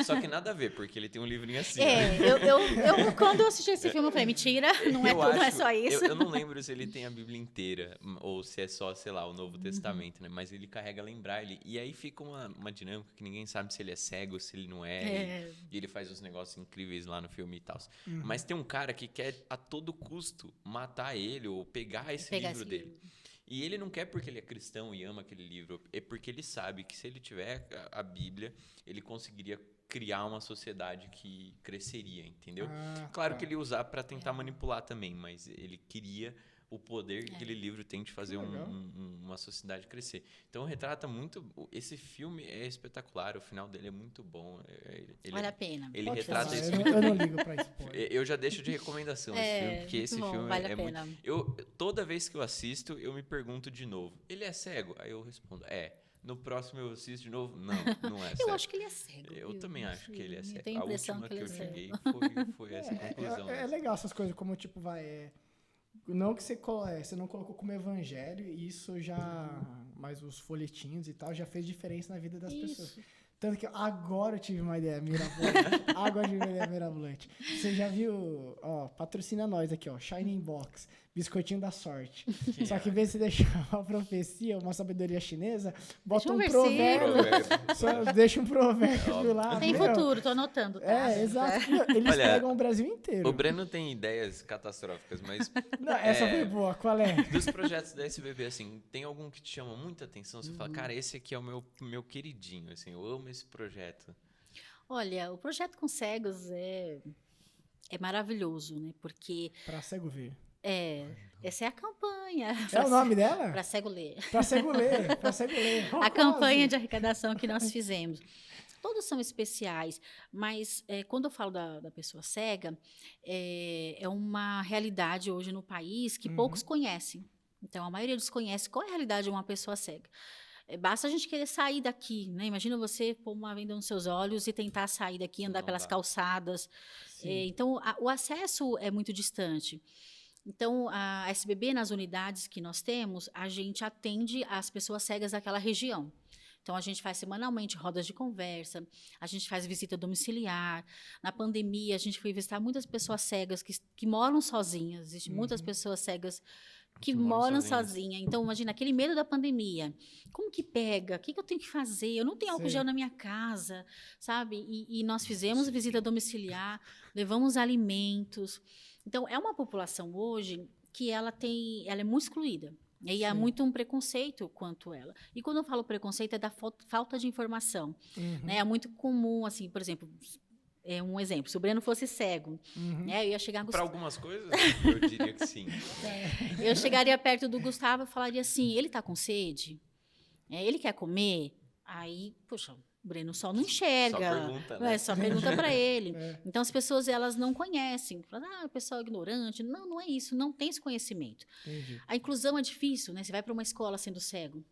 A: Só que nada a ver, porque ele tem um livrinho assim.
C: Eu quando eu assisti esse filme, eu falei, mentira, não é só isso.
A: Eu não lembro se ele tem a Bíblia inteira, ou se é só, sei lá, o Novo Testamento, né? Mas ele carrega ela em braille. E aí fica uma dinâmica que ninguém sabe se ele é cego, se ele não é. E ele faz uns negócios incríveis lá no filme e tal. Mas tem um cara que quer a todo custo matar ele ou pegar esse livro dele. E ele não quer porque ele é cristão e ama aquele livro, é porque ele sabe que se ele tiver a Bíblia, ele conseguiria criar uma sociedade que cresceria, entendeu? Claro que ele ia usar para tentar manipular também, mas ele queria o poder que aquele livro tem de fazer uma sociedade crescer. Então, retrata muito... Esse filme é espetacular, o final dele é muito bom.
C: Vale a pena.
A: Ele retrata isso.
B: Eu não ligo pra spoiler.
A: Eu já deixo de recomendação esse filme, porque esse filme
C: vale
A: é
C: a pena.
A: muito... Toda vez que eu assisto, eu me pergunto de novo, ele é cego? Aí eu respondo, No próximo eu assisto de novo? Não é cego.
C: Eu acho que ele é cego.
A: Eu também acho que ele é cego.
C: Eu tenho a impressão
A: última
C: que ele
A: eu
C: é
A: cheguei foi essa conclusão.
B: É legal essas coisas, como tipo, não que você não colocou como evangelho, e isso já... Mas os folhetinhos e tal já fez diferença na vida das pessoas. Tanto que agora eu tive uma ideia mirabolante. Você já viu... Patrocina nós aqui, Shining Box. biscoitinho da sorte. Só que em vez de você deixar uma profecia, uma sabedoria chinesa, bota
C: Deixa
B: um
C: um
B: provérbio. Só deixa um provérbio lá.
C: Tem futuro, tô anotando, tá?
B: Exato. Eles pegam o Brasil inteiro.
A: O Breno tem ideias catastróficas, mas
B: Não, essa foi boa. Qual é?
A: dos projetos da SBB, assim, tem algum que te chama muita atenção? Você fala, cara, esse aqui é o meu queridinho, assim, eu amo esse projeto.
C: Olha, o projeto com cegos é maravilhoso, né? Porque
B: Pra cego ver.
C: essa é a campanha.
B: É o nome dela?
C: Para cego ler.
B: Pra cego ler. Pra cego ler.
C: A campanha de arrecadação que nós fizemos. Todos são especiais, mas quando eu falo da pessoa cega, é uma realidade hoje no país que poucos conhecem. Então, a maioria desconhece qual é a realidade de uma pessoa cega. Basta a gente querer sair daqui, né? Imagina você pôr uma venda nos seus olhos e tentar sair daqui, andar pelas calçadas. Então, o acesso é muito distante. Então, a SBB, nas unidades que nós temos, a gente atende as pessoas cegas daquela região. Então, a gente faz semanalmente rodas de conversa, a gente faz visita domiciliar. Na pandemia, a gente foi visitar muitas pessoas cegas que moram sozinhas. Existem muitas pessoas cegas que moram sozinhas. Então, imagina, aquele medo da pandemia. Como que pega? O que eu tenho que fazer? Eu não tenho álcool gel na minha casa, sabe? E nós fizemos visita domiciliar, levamos alimentos. Então, é uma população hoje que ela é muito excluída. E há muito um preconceito quanto ela. E quando eu falo preconceito, é da falta de informação. Né? É muito comum, assim, por exemplo... um exemplo, se o Breno fosse cego, né, eu ia chegar...
A: Para algumas coisas, eu diria que sim.
C: Eu chegaria perto do Gustavo e falaria assim, ele está com sede? Ele quer comer? Aí, poxa, o Breno só não enxerga.
A: Só pergunta, né?
C: Só pergunta para ele. Então, as pessoas, elas não conhecem. Falam, o pessoal é ignorante. Não, não é isso, não tem esse conhecimento.
B: Entendi.
C: A inclusão é difícil, né? Você vai para uma escola sendo cego.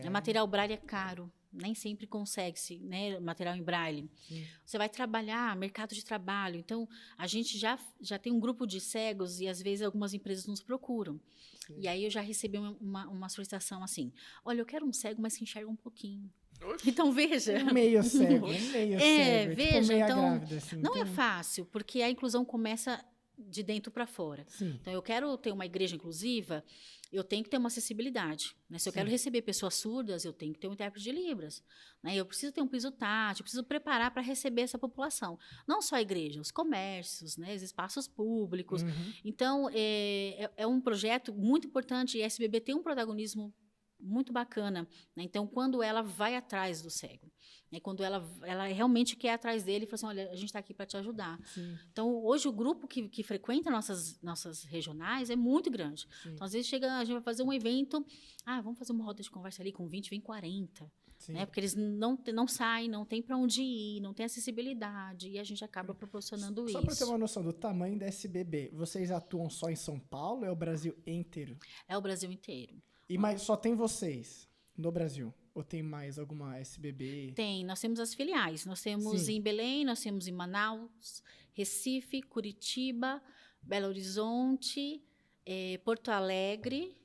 C: Material braille é caro. Nem sempre consegue-se, né, material em braille. Sim. Você vai trabalhar, mercado de trabalho. Então, a gente já tem um grupo de cegos e, às vezes, algumas empresas nos procuram. Sim. E aí, eu já recebi uma solicitação assim, olha, eu quero um cego, mas que enxerga um pouquinho. Oxi. Então, veja.
B: Meio cego, meio cego.
C: Veja,
B: tipo meio
C: então,
B: grávida, assim,
C: não é fácil, porque a inclusão começa de dentro para fora.
B: Sim.
C: Então, eu quero ter uma igreja inclusiva, eu tenho que ter uma acessibilidade. Né? Se eu quero receber pessoas surdas, eu tenho que ter um intérprete de Libras. Né? Eu preciso ter um piso tátil, eu preciso preparar para receber essa população. Não só a igreja, os comércios, né? Os espaços públicos. Então, é um projeto muito importante e a SBB tem um protagonismo muito bacana. Né? Então, quando ela vai atrás do cego, né? Quando ela realmente quer ir atrás dele e fala assim, olha, a gente está aqui para te ajudar. Sim. Então, hoje, o grupo que frequenta nossas regionais é muito grande. Sim. Então, às vezes, a gente vai fazer um evento, vamos fazer uma roda de conversa ali com 20, vem 40. Né? Porque eles não saem, não tem para onde ir, não tem acessibilidade, e a gente acaba proporcionando isso.
B: Só para ter uma noção do tamanho da SBB, vocês atuam só em São Paulo ou é o Brasil inteiro?
C: É o Brasil inteiro.
B: Mas só tem vocês no Brasil? Ou tem mais alguma SBB?
C: Tem, nós temos as filiais. Nós temos em Belém, nós temos em Manaus, Recife, Curitiba, Belo Horizonte, Porto Alegre.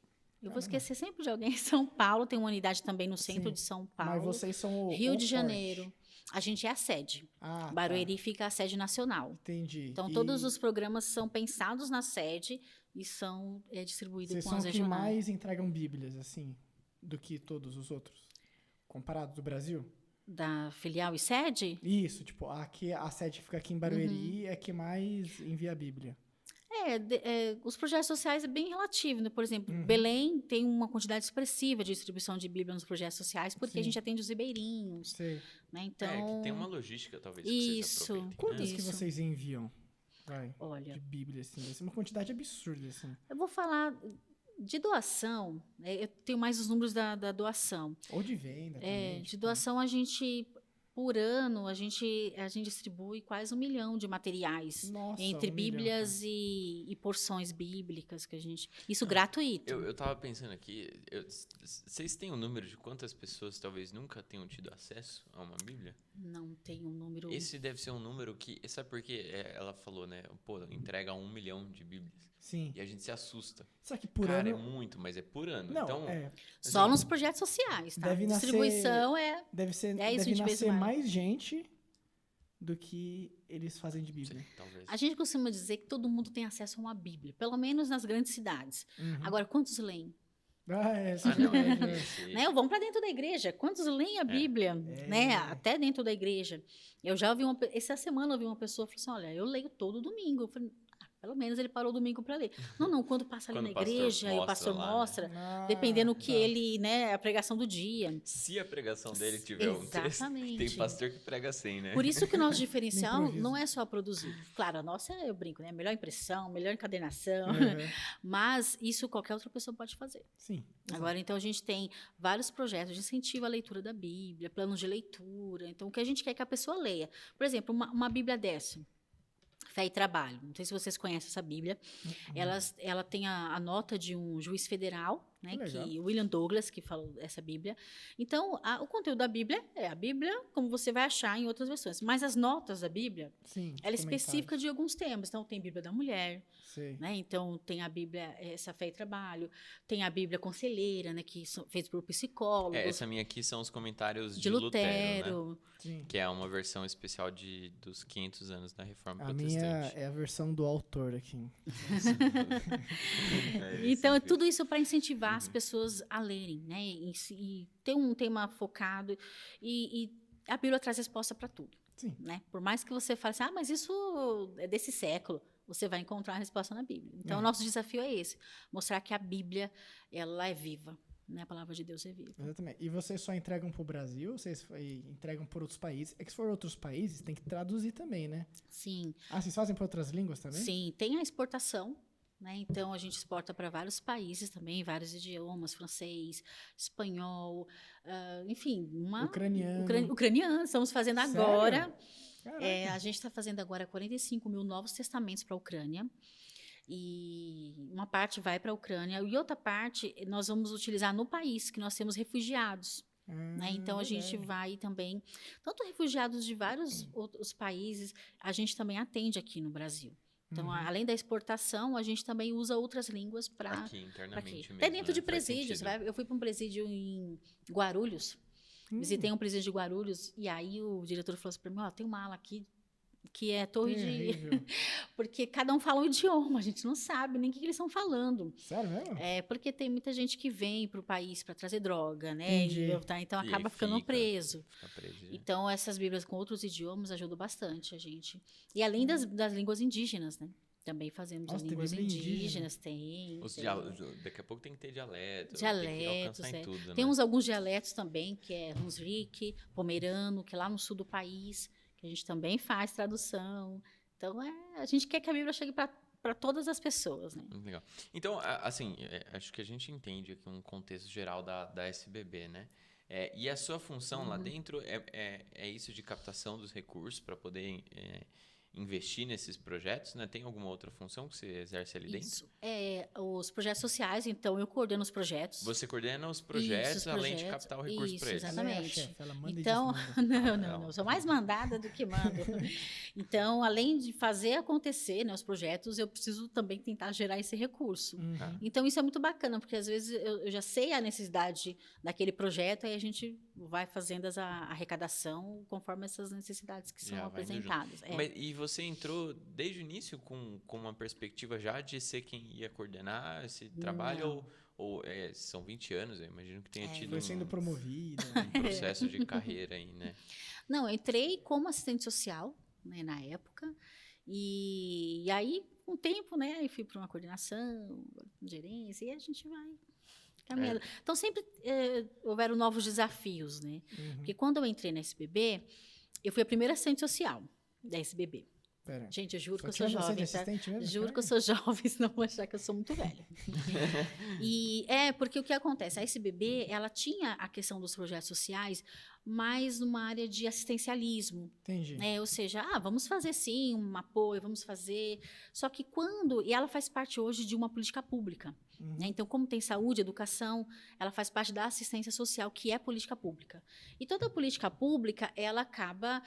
C: Eu vou esquecer sempre de alguém. São Paulo, tem uma unidade também no centro de São Paulo.
B: Mas vocês são o
C: Rio de Janeiro. A gente é a sede. Barueri fica a sede nacional.
B: Entendi.
C: Então, todos os programas são pensados na sede e são distribuídos com as regionais.
B: Vocês são os que mais entregam bíblias, assim, do que todos os outros? Comparado do Brasil?
C: Da filial e sede?
B: Isso, tipo, aqui, a sede fica aqui em Barueri, é que mais envia a Bíblia.
C: Os projetos sociais é bem relativo, né? Por exemplo, Belém tem uma quantidade expressiva de distribuição de Bíblia nos projetos sociais, porque a gente atende os ribeirinhos.
B: Sim.
C: Né? Então,
A: que tem uma logística, talvez, que
C: isso.
A: vocês aproveitem.
B: Quantas que vocês enviam?
C: Olha,
B: de Bíblia, assim, uma quantidade absurda, assim.
C: Eu vou falar de doação, né? Eu tenho mais os números da doação.
B: Ou de venda também.
C: De doação, a gente, por ano, a gente distribui quase 1 milhão de materiais.
B: Nossa,
C: entre Bíblias e porções bíblicas que a gente... Isso gratuito.
A: Eu tava pensando aqui, vocês têm um número de quantas pessoas talvez nunca tenham tido acesso a uma Bíblia?
C: Não tem um número...
A: Esse deve ser um número que... Sabe por quê? Ela falou, né? Pô, entrega 1 milhão de Bíblias.
B: Sim.
A: E a gente se assusta.
B: Só que por
A: ano...
B: ano...
A: é muito, mas é por ano.
B: Não,
A: então,
C: só nos projetos sociais, tá?
B: Deve
C: Distribuição
B: Deve
C: 10, 20
B: nascer
C: vezes
B: mais gente do que eles fazem de Bíblia.
A: Sim, talvez.
C: A gente costuma dizer que todo mundo tem acesso a uma Bíblia, pelo menos nas grandes cidades. Agora, quantos leem?
B: Essa
A: Não,
B: é,
C: Né? Vamos para dentro da igreja. Quantos leem a Bíblia? Né? Até dentro da igreja. Eu já ouvi essa semana eu ouvi uma pessoa falou assim: olha, eu leio todo domingo. Eu falei, pelo menos ele parou domingo para ler. Não, quando passa ali
A: Quando
C: na
A: o pastor
C: igreja e o pastor
A: mostra lá,
C: mostra,
B: né?
C: dependendo que ele, né, a pregação do dia.
A: Se a pregação dele tiver um texto,
C: Exatamente.
A: tem pastor que prega assim, né?
C: Por isso que o nosso diferencial
B: Improviso.
C: não é só produzir. Claro, a nossa, eu brinco, né? Melhor impressão, melhor encadernação.
B: Uhum.
C: Mas isso qualquer outra pessoa pode fazer.
B: Sim.
C: Agora, então, a gente tem vários projetos de incentivo à leitura da Bíblia, planos de leitura. Então, o que a gente quer é que a pessoa leia. Por exemplo, uma Bíblia dessa, Fé e Trabalho. Não sei se vocês conhecem essa Bíblia. Ela tem a nota de um juiz federal, né, que William Douglas, que falou essa Bíblia. Então, o conteúdo da Bíblia é a Bíblia, como você vai achar em outras versões. Mas as notas da Bíblia,
B: Sim,
C: ela é específica de alguns temas. Então, tem Bíblia da Mulher, né? Então, tem a Bíblia, essa Fé e Trabalho, tem a Bíblia Conselheira, né, que feita por psicólogos.
A: Essa minha aqui são os comentários
C: de Lutero,
A: né?
B: Sim.
A: Que é uma versão especial dos 500 anos da Reforma
B: A
A: Protestante.
B: minha é a versão do autor aqui.
C: Então, tudo isso para incentivar as pessoas a lerem, né? E ter um tema focado. E a Bíblia traz resposta para tudo.
B: Sim.
C: Né? Por mais que você fale assim, mas isso é desse século, você vai encontrar a resposta na Bíblia. Então, o nosso desafio é esse, mostrar que a Bíblia, ela é viva, né? A palavra de Deus é viva.
B: Exatamente. E vocês só entregam para o Brasil, vocês entregam por outros países? É que se for outros países, tem que traduzir também, né?
C: Sim.
B: Vocês fazem para outras línguas também?
C: Sim, tem a exportação, né? Então, a gente exporta para vários países também, vários idiomas, francês, espanhol, enfim. Ucraniano, estamos fazendo
B: Sério?
C: agora.
B: Caraca.
C: A gente está fazendo agora 45 mil novos testamentos para a Ucrânia. E uma parte vai para a Ucrânia e outra parte nós vamos utilizar no país, que nós temos refugiados. Né? Então, a gente vai também, tanto refugiados de vários outros países, a gente também atende aqui no Brasil. Então, além da exportação, a gente também usa outras línguas para
A: aqui, internamente mesmo.
C: Até dentro de
A: Faz
C: presídios.
A: sentido.
C: Eu fui para um presídio em Guarulhos, visitei um presídio de Guarulhos, e aí o diretor falou assim para mim, tem uma ala aqui que é torre de... Porque cada um fala um idioma, a gente não sabe nem o que eles estão falando.
B: Sério mesmo?
C: Porque tem muita gente que vem para o país para trazer droga, né? Então
A: E
C: acaba
A: aí
C: ficando preso.
A: Fica preso.
C: Então, essas Bíblias com outros idiomas ajudam bastante a gente. E além das línguas indígenas, né? Também fazemos as línguas indígenas, tem.
A: Daqui a pouco tem que ter dialeto. Tem que
C: Dialetos,
A: alcançar em tudo, né?
C: Temos alguns dialetos também, que é Hunsrück, Pomerano, que é lá no sul do país, que a gente também faz tradução. Então, a gente quer que a Bíblia chegue para todas as pessoas, né?
A: Legal. Então, assim, acho que a gente entende aqui um contexto geral da SBB, né? E a sua função lá dentro é isso de captação dos recursos para poder investir nesses projetos, né? Tem alguma outra função que você exerce ali dentro?
C: Isso. Os projetos sociais, então eu coordeno os projetos.
A: Você coordena os projetos, além de captar o recurso para eles.
C: Exatamente.
B: Ela manda
C: Então,
B: e desmanda.
C: não, sou mais mandada do que mando. Então, além de fazer acontecer, né, os projetos, eu preciso também tentar gerar esse recurso. Então, isso é muito bacana, porque às vezes eu já sei a necessidade daquele projeto e a gente vai fazendo a arrecadação conforme essas necessidades que são apresentadas.
A: E você entrou desde o início com uma perspectiva já de ser quem ia coordenar esse trabalho? Ou são 20 anos, eu imagino que tenha tido
B: foi sendo promovida.
A: um processo de carreira aí, né?
C: Não, eu entrei como assistente social, né, na época. E aí, com o tempo, né, eu fui para uma coordenação, gerência, e a gente vai caminhando. Então, sempre houveram novos desafios, né? Porque quando eu entrei na SBB, eu fui a primeira assistente social da SBB.
B: Pera.
C: Gente, eu juro que eu
B: Só
C: sou
B: tinha você de
C: jovem, tá?
B: assistente mesmo?
C: Juro que eu sou jovem, senão vão achar que eu sou muito velha. E porque o que acontece? A SBB, ela tinha a questão dos projetos sociais, mais numa área de assistencialismo.
B: Entendi.
C: Ou seja, vamos fazer sim um apoio, vamos fazer. Só que e ela faz parte hoje de uma política pública. Né? Então, como tem saúde, educação, ela faz parte da assistência social, que é política pública. E toda política pública, ela acaba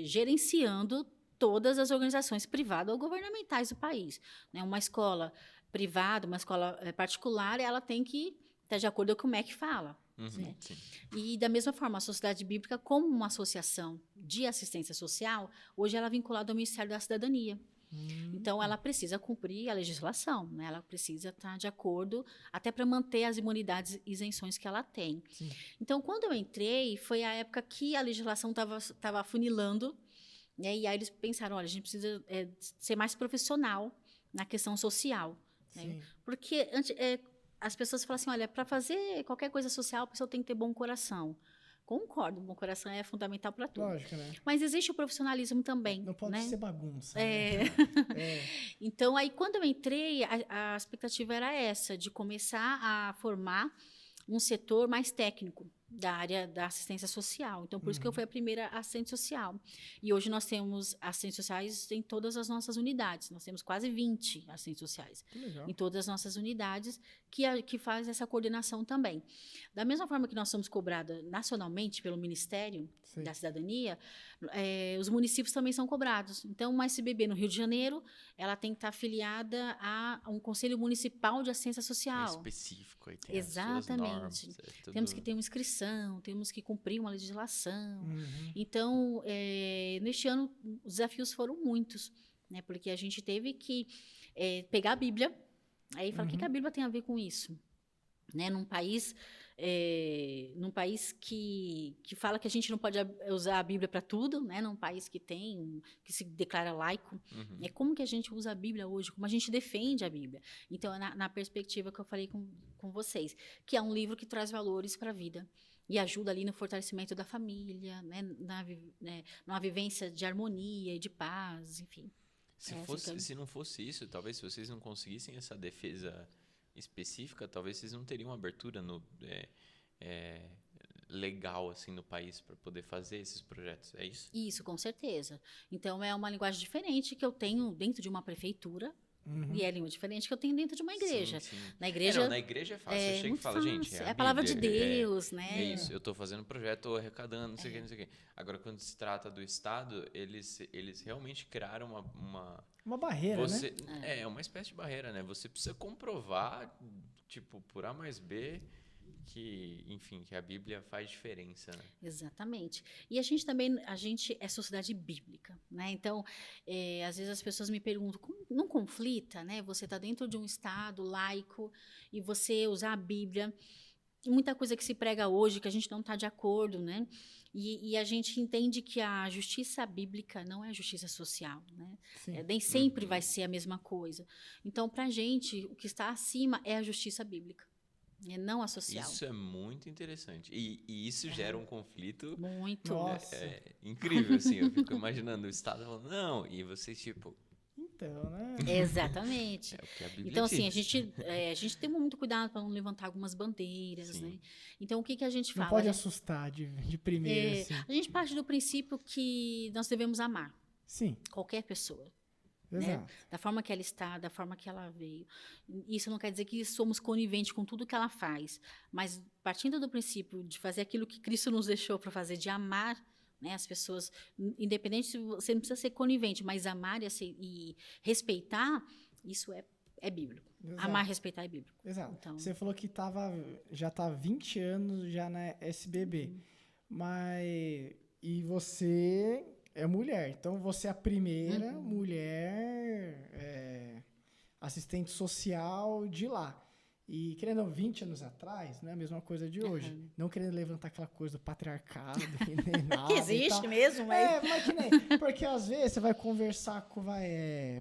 C: gerenciando todas as organizações privadas ou governamentais do país. Né? Uma escola privada, uma escola particular, ela tem que estar de acordo com o MEC fala.
A: Sim.
C: E da mesma forma, a Sociedade Bíblica, como uma associação de assistência social, hoje ela é vinculada ao Ministério da Cidadania. Então, ela precisa cumprir a legislação, né? Ela precisa estar de acordo, até para manter as imunidades e isenções que ela tem.
B: Sim.
C: Então, quando eu entrei, foi a época que a legislação estava afunilando, né? E aí eles pensaram, olha, a gente precisa ser mais profissional na questão social. Né? Porque as pessoas falam assim, olha, para fazer qualquer coisa social, a pessoa tem que ter bom coração. Concordo, bom coração é fundamental para tudo.
B: Lógico, né?
C: Mas existe o profissionalismo também.
B: Não pode
C: né?
B: ser bagunça.
C: Né?
B: É.
C: Então, aí, quando eu entrei, a expectativa era essa, de começar a formar um setor mais técnico da área da assistência social. Então, por isso que eu fui a primeira assistente social. E hoje nós temos assistentes sociais em todas as nossas unidades. Nós temos quase 20 assistentes sociais em todas as nossas unidades que faz essa coordenação também. Da mesma forma que nós somos cobrados nacionalmente pelo Ministério da Cidadania, os municípios também são cobrados. Então, uma SBB no Rio de Janeiro, ela tem que estar afiliada a um Conselho Municipal de Assistência Social.
A: É específico, aí tem
C: Exatamente.
A: as suas normas,
C: Temos que ter uma inscrição, temos que cumprir uma legislação. Então, neste ano, os desafios foram muitos, né? Porque a gente teve que pegar a Bíblia, aí falar, o que a Bíblia tem a ver com isso? Né? Num país que fala que a gente não pode usar a Bíblia para tudo, né? Num país que se declara laico, como que a gente usa a Bíblia hoje? Como a gente defende a Bíblia? Então, na perspectiva que eu falei com vocês, que é um livro que traz valores para a vida e ajuda ali no fortalecimento da família, né? Numa vivência de harmonia e de paz, enfim.
A: Se não fosse isso, talvez se vocês não conseguissem essa defesa específica, talvez vocês não teriam abertura legal assim no país para poder fazer esses projetos, é isso?
C: Isso, com certeza. Então é uma linguagem diferente que eu tenho dentro de uma prefeitura e é a língua diferente que eu tenho dentro de uma igreja.
A: Sim.
C: Na igreja,
A: na igreja é fácil. Você chega e fala, gente,
C: é a palavra de Deus, né?
A: É isso, eu estou fazendo um projeto, estou arrecadando, não sei o que, não sei o que. Agora, quando se trata do Estado, eles realmente criaram
B: uma barreira,
A: né? É uma espécie de barreira, né? Você precisa comprovar, tipo, por A mais B, que a Bíblia faz diferença, né?
C: Exatamente. E a gente é sociedade bíblica, né? Então, às vezes as pessoas me perguntam, não conflita, né? Você está dentro de um Estado laico e você usar a Bíblia, e muita coisa que se prega hoje que a gente não está de acordo, né? E a gente entende que a justiça bíblica não é a justiça social, né? Nem sempre vai ser a mesma coisa. Então, para a gente, o que está acima é a justiça bíblica. Não a social.
A: Isso é muito interessante. E isso gera um conflito...
C: Muito.
B: Nossa.
A: Incrível, assim. Eu fico imaginando o Estado falando, não, e vocês, tipo...
B: Então, né?
C: Exatamente.
A: É o que a Bíblia
C: então, assim,
A: diz.
C: a gente tem muito cuidado para não levantar algumas bandeiras, né? Então, o que a gente fala?
B: Não pode assustar de primeira, assim.
C: A gente parte do princípio que nós devemos amar.
B: Sim.
C: Qualquer pessoa.
B: Exato.
C: Né? Da forma que ela está, da forma que ela veio. Isso não quer dizer que somos coniventes com tudo que ela faz, mas partindo do princípio de fazer aquilo que Cristo nos deixou para fazer, de amar, né, as pessoas, independente se você não precisa ser conivente, mas amar e respeitar, isso é bíblico.
B: Exato.
C: Amar e respeitar é bíblico.
B: Exato.
C: Então,
B: você falou que já está há 20 anos já na SBB, e você é mulher, então você é a primeira mulher assistente social de lá. E querendo 20 anos atrás, não é a mesma coisa de hoje. Não querendo levantar aquela coisa do patriarcado, nem nada.
C: Que existe mesmo, mas...
B: mas que nem... Porque às vezes você vai conversar com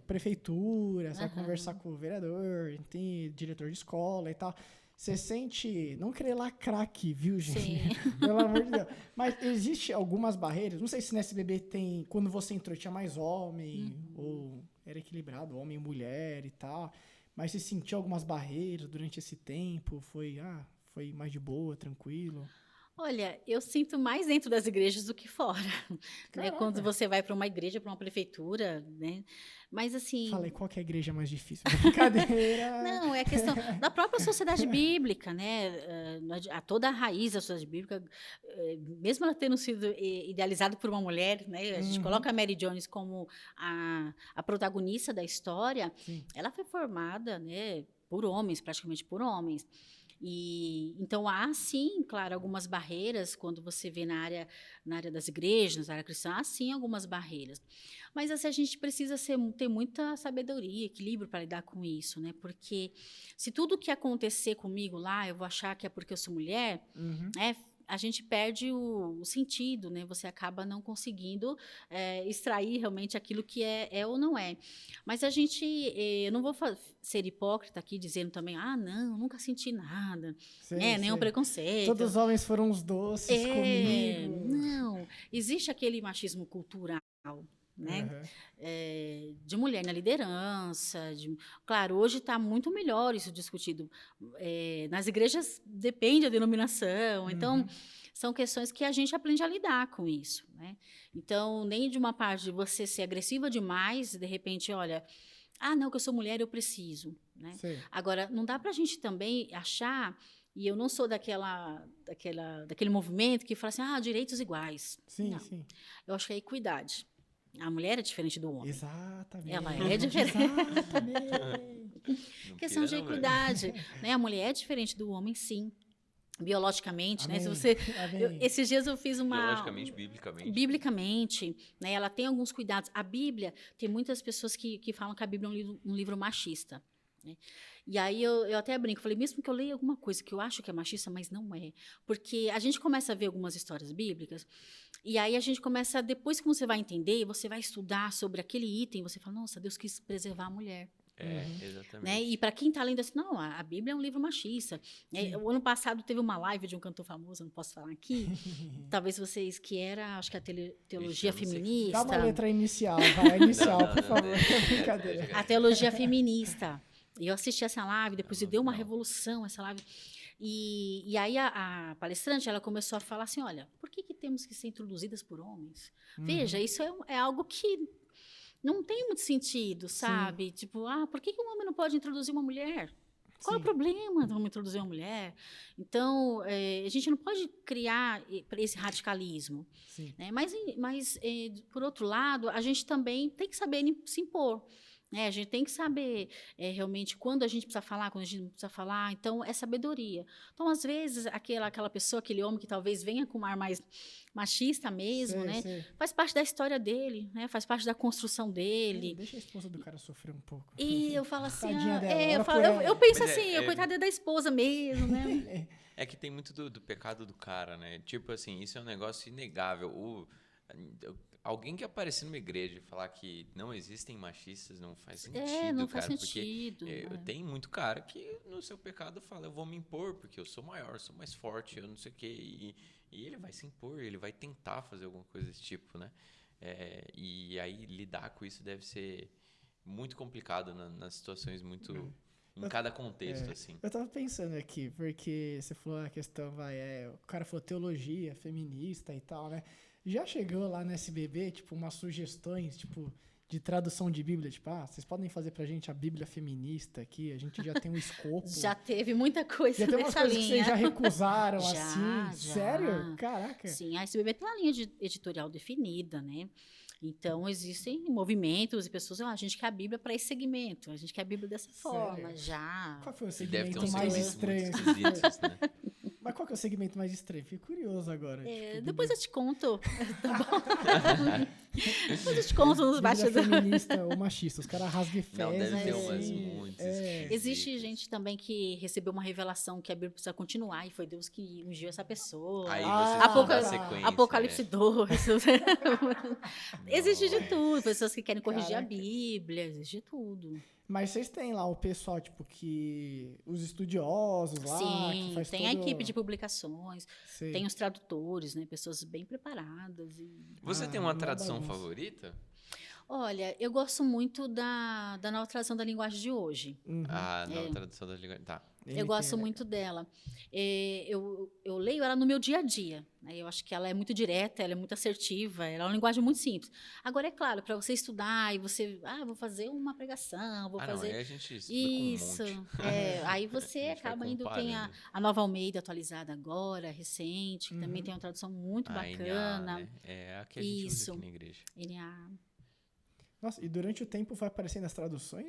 B: prefeitura, você vai conversar com o vereador, tem diretor de escola e tal. Você sente... Não querer lacrar aqui, viu, gente?
C: Sim.
B: Pelo amor de Deus. Mas existe algumas barreiras. Não sei se na SBB tem... Quando você entrou, tinha mais homem, ou era equilibrado, homem e mulher e tal. Mas você sentiu algumas barreiras durante esse tempo? Foi mais de boa, tranquilo?
C: Olha, eu sinto mais dentro das igrejas do que fora. Né? Quando você vai para uma igreja, para uma prefeitura, né? Mas assim...
B: Falei, qual que é a igreja mais difícil? Brincadeira!
C: Não, é a questão da própria sociedade bíblica, né? Toda a raiz da sociedade bíblica, mesmo ela tendo sido idealizada por uma mulher, né? A gente coloca a Mary Jones como a protagonista da história.
B: Sim.
C: Ela foi formada, né, por homens, praticamente por homens. E então há sim, claro, algumas barreiras quando você vê na área das igrejas, na área cristã, há sim algumas barreiras. Mas assim, a gente precisa ter muita sabedoria, equilíbrio para lidar com isso, né? Porque se tudo que acontecer comigo lá, eu vou achar que é porque eu sou mulher,
B: Uhum.
C: né? A gente perde o sentido, né? Você acaba não conseguindo extrair realmente aquilo que é ou não é. Mas a gente, eu não vou ser hipócrita aqui dizendo também, não, nunca senti nada,
B: Sei,
C: nenhum
B: sei.
C: preconceito.
B: Todos os homens foram uns doces comigo.
C: Não, existe aquele machismo cultural, né?
B: Uhum.
C: De mulher na liderança. Claro, hoje está muito melhor isso discutido. Nas igrejas depende da denominação. Então, são questões que a gente aprende a lidar com isso, né? Então, nem de uma parte de você ser agressiva demais, de repente, olha, não, que eu sou mulher, eu preciso, né?
B: Sei.
C: Agora, não dá para a gente também achar, e eu não sou daquele movimento que fala assim, direitos iguais.
B: Sim,
C: Não.
B: sim.
C: Eu acho que é equidade. A mulher é diferente do homem.
B: Exatamente.
C: Ela é diferente.
A: Não
C: Questão de
A: queira, não, velho.
C: equidade, né? A mulher é diferente do homem, sim. Biologicamente, né? Se
B: Amém.
C: você,
B: Amém.
C: esses dias eu fiz
A: Biologicamente, biblicamente.
C: Biblicamente, né? Ela tem alguns cuidados. A Bíblia, tem muitas pessoas que falam que a Bíblia é um livro machista, né? E aí eu até brinco, falei, mesmo que eu leia alguma coisa que eu acho que é machista, mas não é. Porque a gente começa a ver algumas histórias bíblicas, e aí a gente começa, depois que você vai entender, você vai estudar sobre aquele item, você fala, nossa, Deus quis preservar a mulher.
A: Exatamente.
C: Né? E para quem está lendo assim, não, a Bíblia é um livro machista. O ano passado teve uma live de um cantor famoso, não posso falar aqui, talvez vocês, que era, acho que a teologia
A: Ixi, eu não sei.
C: feminista.
B: Dá uma letra inicial, vai, inicial,
A: Não,
B: por
A: não,
B: favor.
A: deixa.
B: Brincadeira.
C: A teologia feminista. E eu assisti essa live, depois
A: Não,
C: deu uma
A: não.
C: revolução essa live. E aí a palestrante, ela começou a falar assim, olha, por que temos que ser introduzidas por homens? Veja, isso é algo que não tem muito sentido, sabe? Tipo, por que um homem não pode introduzir uma mulher? Qual é o
B: Sim.
C: problema de um homem introduzir uma mulher? Então, a gente não pode criar esse radicalismo.
B: Sim.
C: Né? Mas, por outro lado, a gente também tem que saber se impor. Né? A gente tem que saber realmente quando a gente precisa falar, quando a gente não precisa falar. Então, é sabedoria. Então, às vezes, aquela pessoa, aquele homem que talvez venha com um ar mais machista mesmo, né?
B: Sei.
C: Faz parte da história dele, né? Faz parte da construção dele.
B: Deixa a esposa do cara sofrer um pouco.
C: E eu falo assim,
B: Tadinha dela,
C: eu penso
A: Mas
C: assim, coitada da esposa mesmo, né?
A: É que tem muito do pecado do cara, né? Tipo assim, isso é um negócio inegável. Alguém que aparecer numa igreja e falar que não existem machistas não faz sentido,
C: não
A: cara.
C: faz sentido.
A: Porque tem muito cara que no seu pecado fala, eu vou me impor porque eu sou maior, sou mais forte, eu não sei o quê. E ele vai se impor, ele vai tentar fazer alguma coisa desse tipo, né? E aí lidar com isso deve ser muito complicado nas situações muito... Em cada contexto, assim.
B: Eu tava pensando aqui, porque você falou a questão, o cara falou teologia feminista e tal, né? Já chegou lá no SBB, tipo, umas sugestões, tipo, de tradução de Bíblia, tipo, vocês podem fazer pra gente a Bíblia feminista aqui, a gente já tem um escopo.
C: Já teve muita coisa
B: já tem umas
C: nessa
B: coisas
C: linha.
B: que vocês já recusaram,
C: Já.
B: assim? Sério? Caraca.
C: Sim, a SBB tem uma linha editorial definida, né? Então, existem movimentos e pessoas, a gente quer a Bíblia para esse segmento, a gente quer a Bíblia dessa forma, já.
B: Qual foi o
A: Deve ter
B: segmento
A: uns
B: mais
A: segmentos
B: estranho?
A: muito esquisitos, né?
B: Mas qual que é o segmento mais estranho? Fiquei curioso agora.
C: Depois eu te conto, tá bom? Depois eu te conto nos bastidores.
B: feminista ou machista, os caras rasguem fezes.
A: Não, deve ter
B: assim.
A: umas muito esquisitas.
C: Existe gente também que recebeu uma revelação que a Bíblia precisa continuar e foi Deus que ungiu essa pessoa.
A: Aí
B: Ah,
A: você dá a sequência.
C: Apocalipse 2. Existe de tudo. Pessoas que querem corrigir a
B: Caraca.
C: Bíblia, existe de tudo.
B: Mas vocês têm lá o pessoal, tipo, que... Os estudiosos lá, que
C: Sim,
B: faz
C: tem a
B: todo...
C: equipe de publicações,
B: Sei.
C: tem os tradutores, né? Pessoas bem preparadas.
A: Você tem uma
B: uma
A: tradução
B: bagunça.
A: favorita?
C: Olha, eu gosto muito da nova tradução da linguagem de hoje.
B: Uhum.
A: Não, tradução das linguagens. Tá.
C: Eu gosto muito dela. Eu leio ela no meu dia a dia. Né? Eu acho que ela é muito direta, ela é muito assertiva, ela é uma linguagem muito simples. Agora, é claro, para você estudar e você... vou fazer uma pregação, vou fazer...
A: Não, aí a gente estuda
C: Isso.
A: com um monte.
C: Aí você
A: A gente vai
C: acaba indo... Tem
A: comparando.
C: a Nova Almeida atualizada agora, recente, que também tem uma tradução muito
A: A
C: bacana.
A: NA, né? É a que a gente usa
C: Isso.
A: aqui na igreja.
C: NA.
B: Nossa, e durante o tempo vai aparecendo as traduções?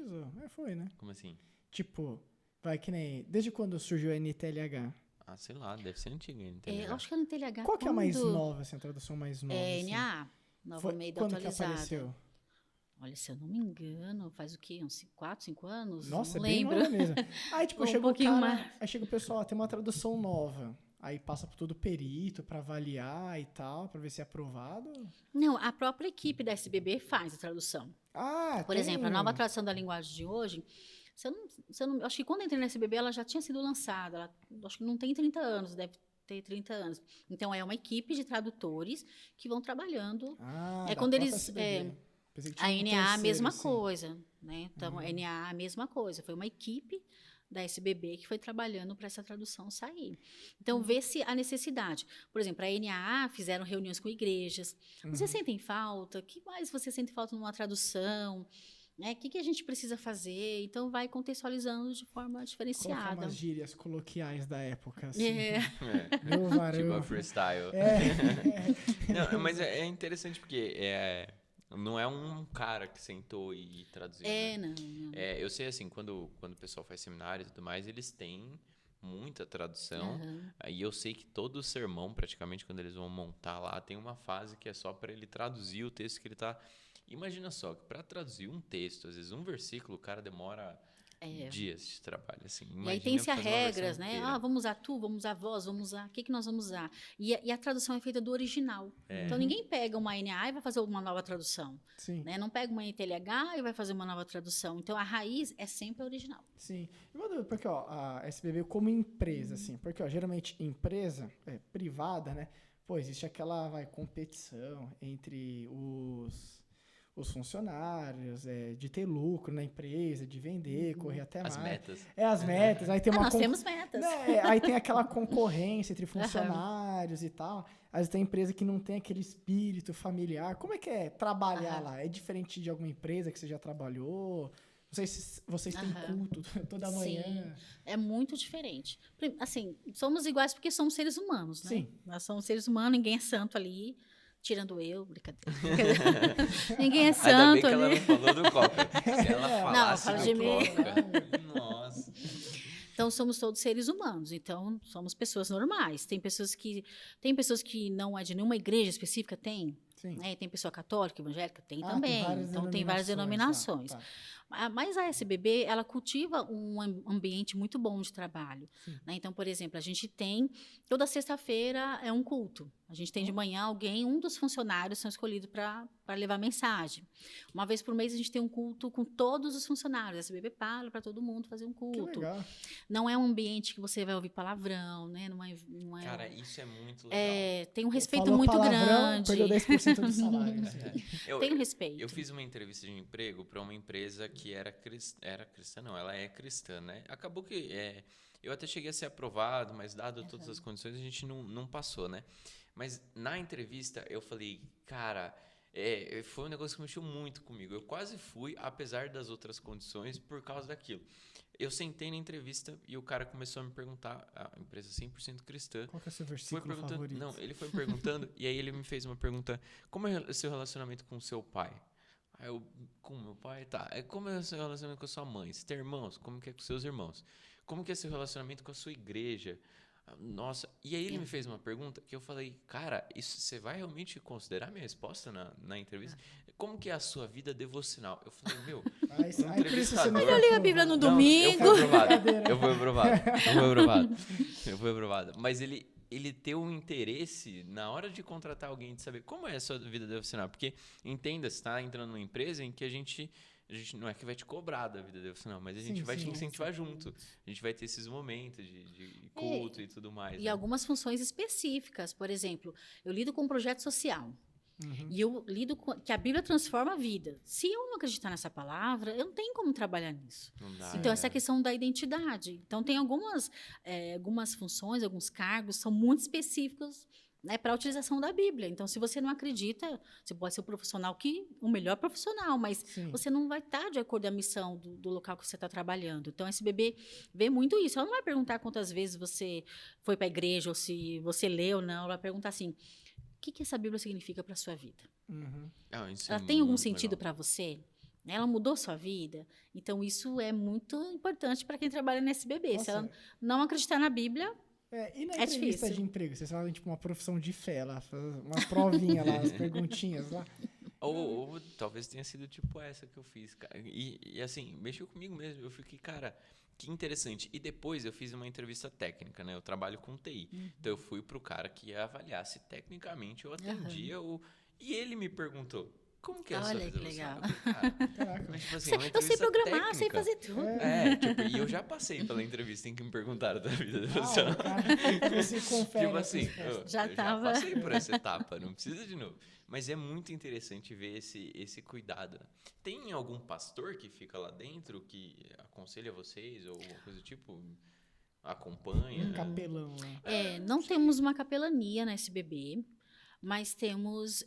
B: Foi, né?
A: Como assim?
B: Tipo, Vai que nem... Desde quando surgiu a NTLH?
A: Ah, sei lá, deve ser antiga.
C: Eu acho que a NTLH...
B: Qual que é a mais nova, assim, a tradução mais nova?
C: É
B: assim?
C: NAA, nova
B: Foi,
C: meio
B: quando que
C: atualizada.
B: apareceu?
C: Olha, se eu não me engano, faz o quê? Uns 4, 5 anos?
B: Nossa,
C: não
B: é bem
C: lembro.
B: nova mesmo. Aí, tipo,
C: Um
B: chegou o
C: pouquinho
B: cara...
C: mais.
B: Aí chega o pessoal, tem uma tradução nova. Aí passa por todo o perito pra avaliar e tal, pra ver se é aprovado.
C: Não, a própria equipe da SBB faz a tradução.
B: Ah,
C: Por exemplo, a nova tradução da linguagem de hoje, acho que quando eu entrei na SBB ela já tinha sido lançada, acho que não tem 30 anos, deve ter 30 anos. Então, é uma equipe de tradutores que vão trabalhando.
B: Ah,
C: É
B: da
C: quando
B: própria
C: eles...
B: SBB. Pensei que
C: A
B: tinha um
C: NAA, a
B: terceiro,
C: mesma
B: assim.
C: coisa, né? Então, a NAA, a mesma coisa. Foi uma equipe da SBB que foi trabalhando para essa tradução sair. Então, vê-se a necessidade. Por exemplo, a NAA fizeram reuniões com igrejas. Vocês sentem falta? O que mais você sente falta numa tradução? Né? O que a gente precisa fazer? Então, vai contextualizando de forma
B: Colocar
C: diferenciada.
B: umas gírias coloquiais da época, assim.
C: É.
B: Meu
A: Tipo
B: varão.
A: a freestyle. Não, mas é interessante porque não é um cara que sentou e traduziu. Né?
C: Não.
A: Eu sei, assim, quando o pessoal faz seminário e tudo mais, eles têm muita tradução. E eu sei que todo sermão, praticamente, quando eles vão montar lá, tem uma fase que é só para ele traduzir o texto que ele tá... Imagina só, que para traduzir um texto, às vezes um versículo, o cara demora dias de trabalho, assim.
C: E aí tem-se as regras, né? Vamos usar tu, vamos usar voz, vamos usar... O que nós vamos usar? E a tradução é feita do original. Então, ninguém pega uma NA e vai fazer uma nova tradução.
B: Sim.
C: Né? Não pega uma NTLH e vai fazer uma nova tradução. Então, a raiz é sempre a original.
B: Sim. E uma dúvida, porque ó, a SBB como empresa, assim, porque ó, geralmente empresa privada, né? Pô, existe aquela competição entre os funcionários, de ter lucro na empresa, de vender, correr até mais.
A: As metas.
B: As metas. Aí tem uma
C: Nós temos metas.
B: Né? Aí tem aquela concorrência entre funcionários e tal. Às vezes tem empresa que não tem aquele espírito familiar. Como é que é trabalhar lá? É diferente de alguma empresa que você já trabalhou? Não sei se vocês têm culto toda manhã.
C: Sim, é muito diferente. Assim, somos iguais porque somos seres humanos, né?
B: Sim.
C: Nós somos seres humanos, ninguém é santo ali. Tirando eu, brincadeira. Ninguém é santo
A: Ainda bem que ela
C: ali.
A: não falou do Coca. Se ela falasse
C: fala
A: do
C: de mim.
A: Coca... Nossa.
C: Então, somos todos seres humanos. Então, somos pessoas normais. Tem pessoas que não é de nenhuma igreja específica? Tem.
B: Sim.
C: Né? Tem pessoa católica, evangélica? Tem também. Então, tem várias
B: denominações.
C: denominações. Mas a SBB, ela cultiva um ambiente muito bom de trabalho. Né? Então, por exemplo, a gente tem, toda sexta-feira é um culto. A gente tem de manhã um dos funcionários são escolhidos para levar mensagem. Uma vez por mês a gente tem um culto com todos os funcionários. A SBB para todo mundo fazer um culto.
B: Que legal.
C: Não é um ambiente que você vai ouvir palavrão, né? Não é...
A: Cara, isso é muito legal.
C: Tem um respeito
B: Falou
C: muito
B: palavrão,
C: grande.
B: Perdeu 10% do salário.
C: Tem um respeito.
A: Eu fiz uma entrevista de emprego para uma empresa que era cristã, não, ela é cristã, né? Acabou que eu até cheguei a ser aprovado, mas dado todas as condições a gente não passou, né? Mas na entrevista eu falei, cara, foi um negócio que mexeu muito comigo. Eu quase fui, apesar das outras condições, por causa daquilo. Eu sentei na entrevista e o cara começou a me perguntar, a empresa 100% cristã.
B: Qual que é o seu versículo favorito?
A: Não, ele foi me perguntando e aí ele me fez uma pergunta, como é o seu relacionamento com o seu pai? Aí eu, com meu pai, tá. Como é o seu relacionamento com a sua mãe? Você tem irmãos? Como que é com seus irmãos? Como que é seu relacionamento com a sua igreja? Nossa, e aí ele me fez uma pergunta que eu falei, cara, isso você vai realmente considerar minha resposta na entrevista? Como que é a sua vida devocional? Eu falei, meu, um entrevistador...
C: Eu li a Bíblia no domingo.
A: Eu fui aprovado. Mas ele ter um interesse na hora de contratar alguém, de saber como é a sua vida devocional. Porque, entenda, você está entrando numa empresa em que a gente não é que vai te cobrar da vida devocional, mas a gente vai te incentivar junto. A gente vai ter esses momentos de culto e tudo mais.
C: E algumas funções específicas. Por exemplo, eu lido com um projeto social. E eu lido com que a Bíblia transforma a vida. Se eu não acreditar nessa palavra, eu não tenho como trabalhar nisso.
A: Não dá,
C: então, essa questão da identidade. Então, tem algumas funções, alguns cargos são muito específicos, né, para a utilização da Bíblia. Então, se você não acredita, você pode ser o melhor profissional, mas você não vai estar de acordo com a missão do local que você está trabalhando. Então, a SBB vê muito isso. Ela não vai perguntar quantas vezes você foi para a igreja ou se você leu ou não. Ela vai perguntar assim, o que essa Bíblia significa para a sua vida? Ela tem algum sentido para você? Ela mudou sua vida? Então, isso é muito importante para quem trabalha no SBB. Se ela não acreditar na Bíblia,
B: e na
C: é
B: entrevista
C: difícil.
B: de emprego? Vocês falam, tipo, uma profissão de fé lá, uma provinha lá, as perguntinhas lá.
A: Ou talvez tenha sido tipo essa que eu fiz, cara. E assim, mexeu comigo mesmo. Eu fiquei, cara, que interessante. E depois eu fiz uma entrevista técnica, né? Eu trabalho com TI. Então eu fui pro cara que ia avaliar se tecnicamente eu atendia E ele me perguntou, como que é a sua
C: Olha
A: vida?
C: que legal.
B: Caraca.
A: Mas, tipo assim, uma
C: Eu sei
A: entrevista
C: programar,
A: técnica.
C: sei fazer tudo.
A: Tipo, e eu já passei pela entrevista em que me perguntaram da vida do profissional.
B: Você confere
A: Tipo
B: a
A: assim,
B: resposta.
C: Já
A: eu
C: tava.
A: já passei por essa etapa, não precisa de novo. Mas é muito interessante ver esse cuidado. Né? Tem algum pastor que fica lá dentro que aconselha vocês ou alguma coisa do tipo? Acompanha?
B: Um capelão lá.
C: Não temos uma capelania na SBB, mas temos,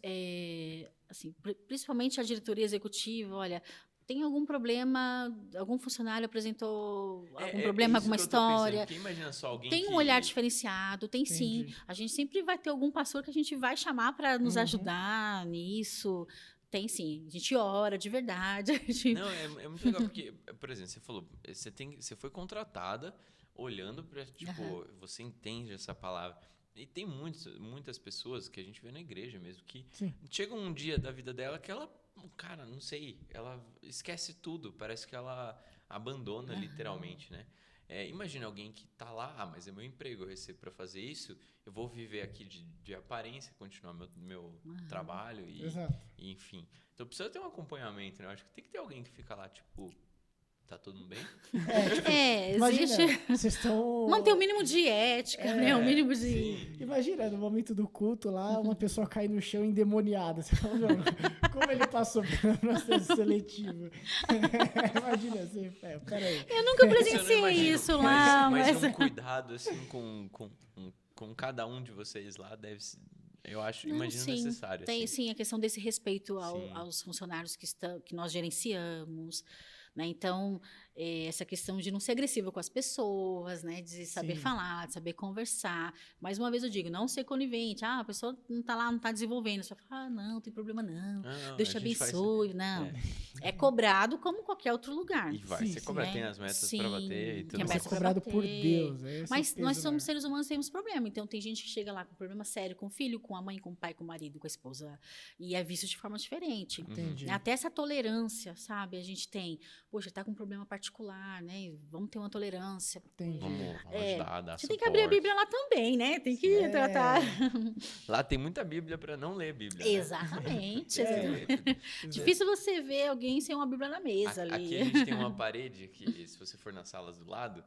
C: assim, principalmente a diretoria executiva, olha, tem algum problema, algum funcionário apresentou algum problema,
A: isso
C: alguma
A: que eu tô pensando,
C: história.
A: porque imagina só alguém
C: Tem um
A: que...
C: olhar diferenciado, tem sim.
B: Entendi.
C: A gente sempre vai ter algum pastor que a gente vai chamar para nos ajudar nisso. Tem sim. A gente ora de verdade.
A: Não, é muito legal, porque, por exemplo, você falou, você foi contratada olhando para, tipo, você entende essa palavra. E tem muitas pessoas que a gente vê na igreja mesmo, que chega um dia da vida dela que ela, cara, não sei, ela esquece tudo, parece que ela abandona literalmente, né? Imagina alguém que tá lá, mas é meu emprego, eu recebo para fazer isso, eu vou viver aqui de aparência, continuar meu trabalho e enfim. Então precisa ter um acompanhamento, né? Eu acho que tem que ter alguém que fica lá, tipo, tá tudo bem?
C: Existe.
B: Imagina, vocês estão...
C: Manter o mínimo de ética, né? O mínimo de...
A: Sim.
B: Imagina, no momento do culto lá, uma pessoa cai no chão endemoniada. Você fala, meu, como ele passou pelo processo seletivo? Imagina assim, peraí.
C: Eu nunca
A: Eu não
C: presenciei
A: imagino,
C: isso lá,
A: mas
C: mas...
A: um cuidado, assim, com cada um de vocês lá deve ser, eu acho, imagino
C: sim,
A: necessário.
C: tem
A: assim.
C: sim a questão desse respeito
A: Sim.
C: aos funcionários que nós gerenciamos, né? Então, essa questão de não ser agressiva com as pessoas, né? De saber falar, de saber conversar. Mais uma vez eu digo, não ser conivente. A pessoa não está lá, não está desenvolvendo. Você fala, não tem problema não. Deus te abençoe. Não. É cobrado como qualquer outro lugar.
A: E vai ser cobrado, tem as metas para bater e tudo
B: Tem
A: mais.
B: que ser cobrado por Deus.
C: Mas nós somos seres humanos, temos problema. Então, tem gente que chega lá com problema sério, com o filho, com a mãe, com o pai, com o marido, com a esposa. E é visto de forma diferente.
B: Entendi.
C: Até essa tolerância, sabe? A gente tem, poxa, tá com um problema particular, né? Vamos ter uma tolerância.
B: Entendi.
A: Vamos ajudar, dar
C: Você
A: suporte.
C: tem que abrir a Bíblia lá também, né? Tem que tratar.
A: Lá tem muita Bíblia para não ler Bíblia. Né?
C: Exatamente. Difícil você ver alguém sem uma Bíblia na mesa ali.
A: Aqui a gente tem uma parede que, se você for nas salas do lado,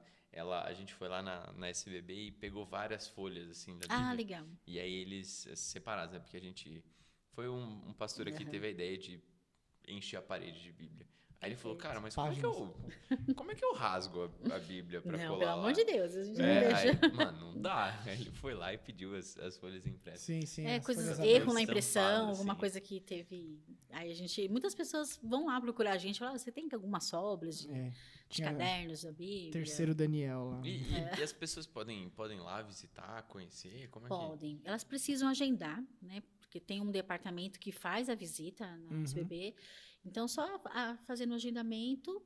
A: a gente foi lá na SBB e pegou várias folhas assim da Bíblia.
C: Legal.
A: E aí eles separados, né? Porque a gente... Foi um pastor aqui que teve a ideia de encher a parede de Bíblia. Aí ele falou, cara, mas como é que eu rasgo a Bíblia pra colar
C: pelo
A: lá?
C: amor de Deus, a gente não deixa.
A: Aí, mano, não dá. Aí ele foi lá e pediu as folhas impressas.
B: Sim.
C: Erro na impressão,
A: assim.
C: alguma coisa que teve... Aí muitas pessoas vão lá procurar a gente, falam, você tem algumas sobras de cadernos da Bíblia?
B: Terceiro Daniel lá.
A: E as pessoas podem ir lá visitar, conhecer? Como é
C: Podem. Elas precisam agendar, né? Porque tem um departamento que faz a visita na SBB. Então, só fazendo o agendamento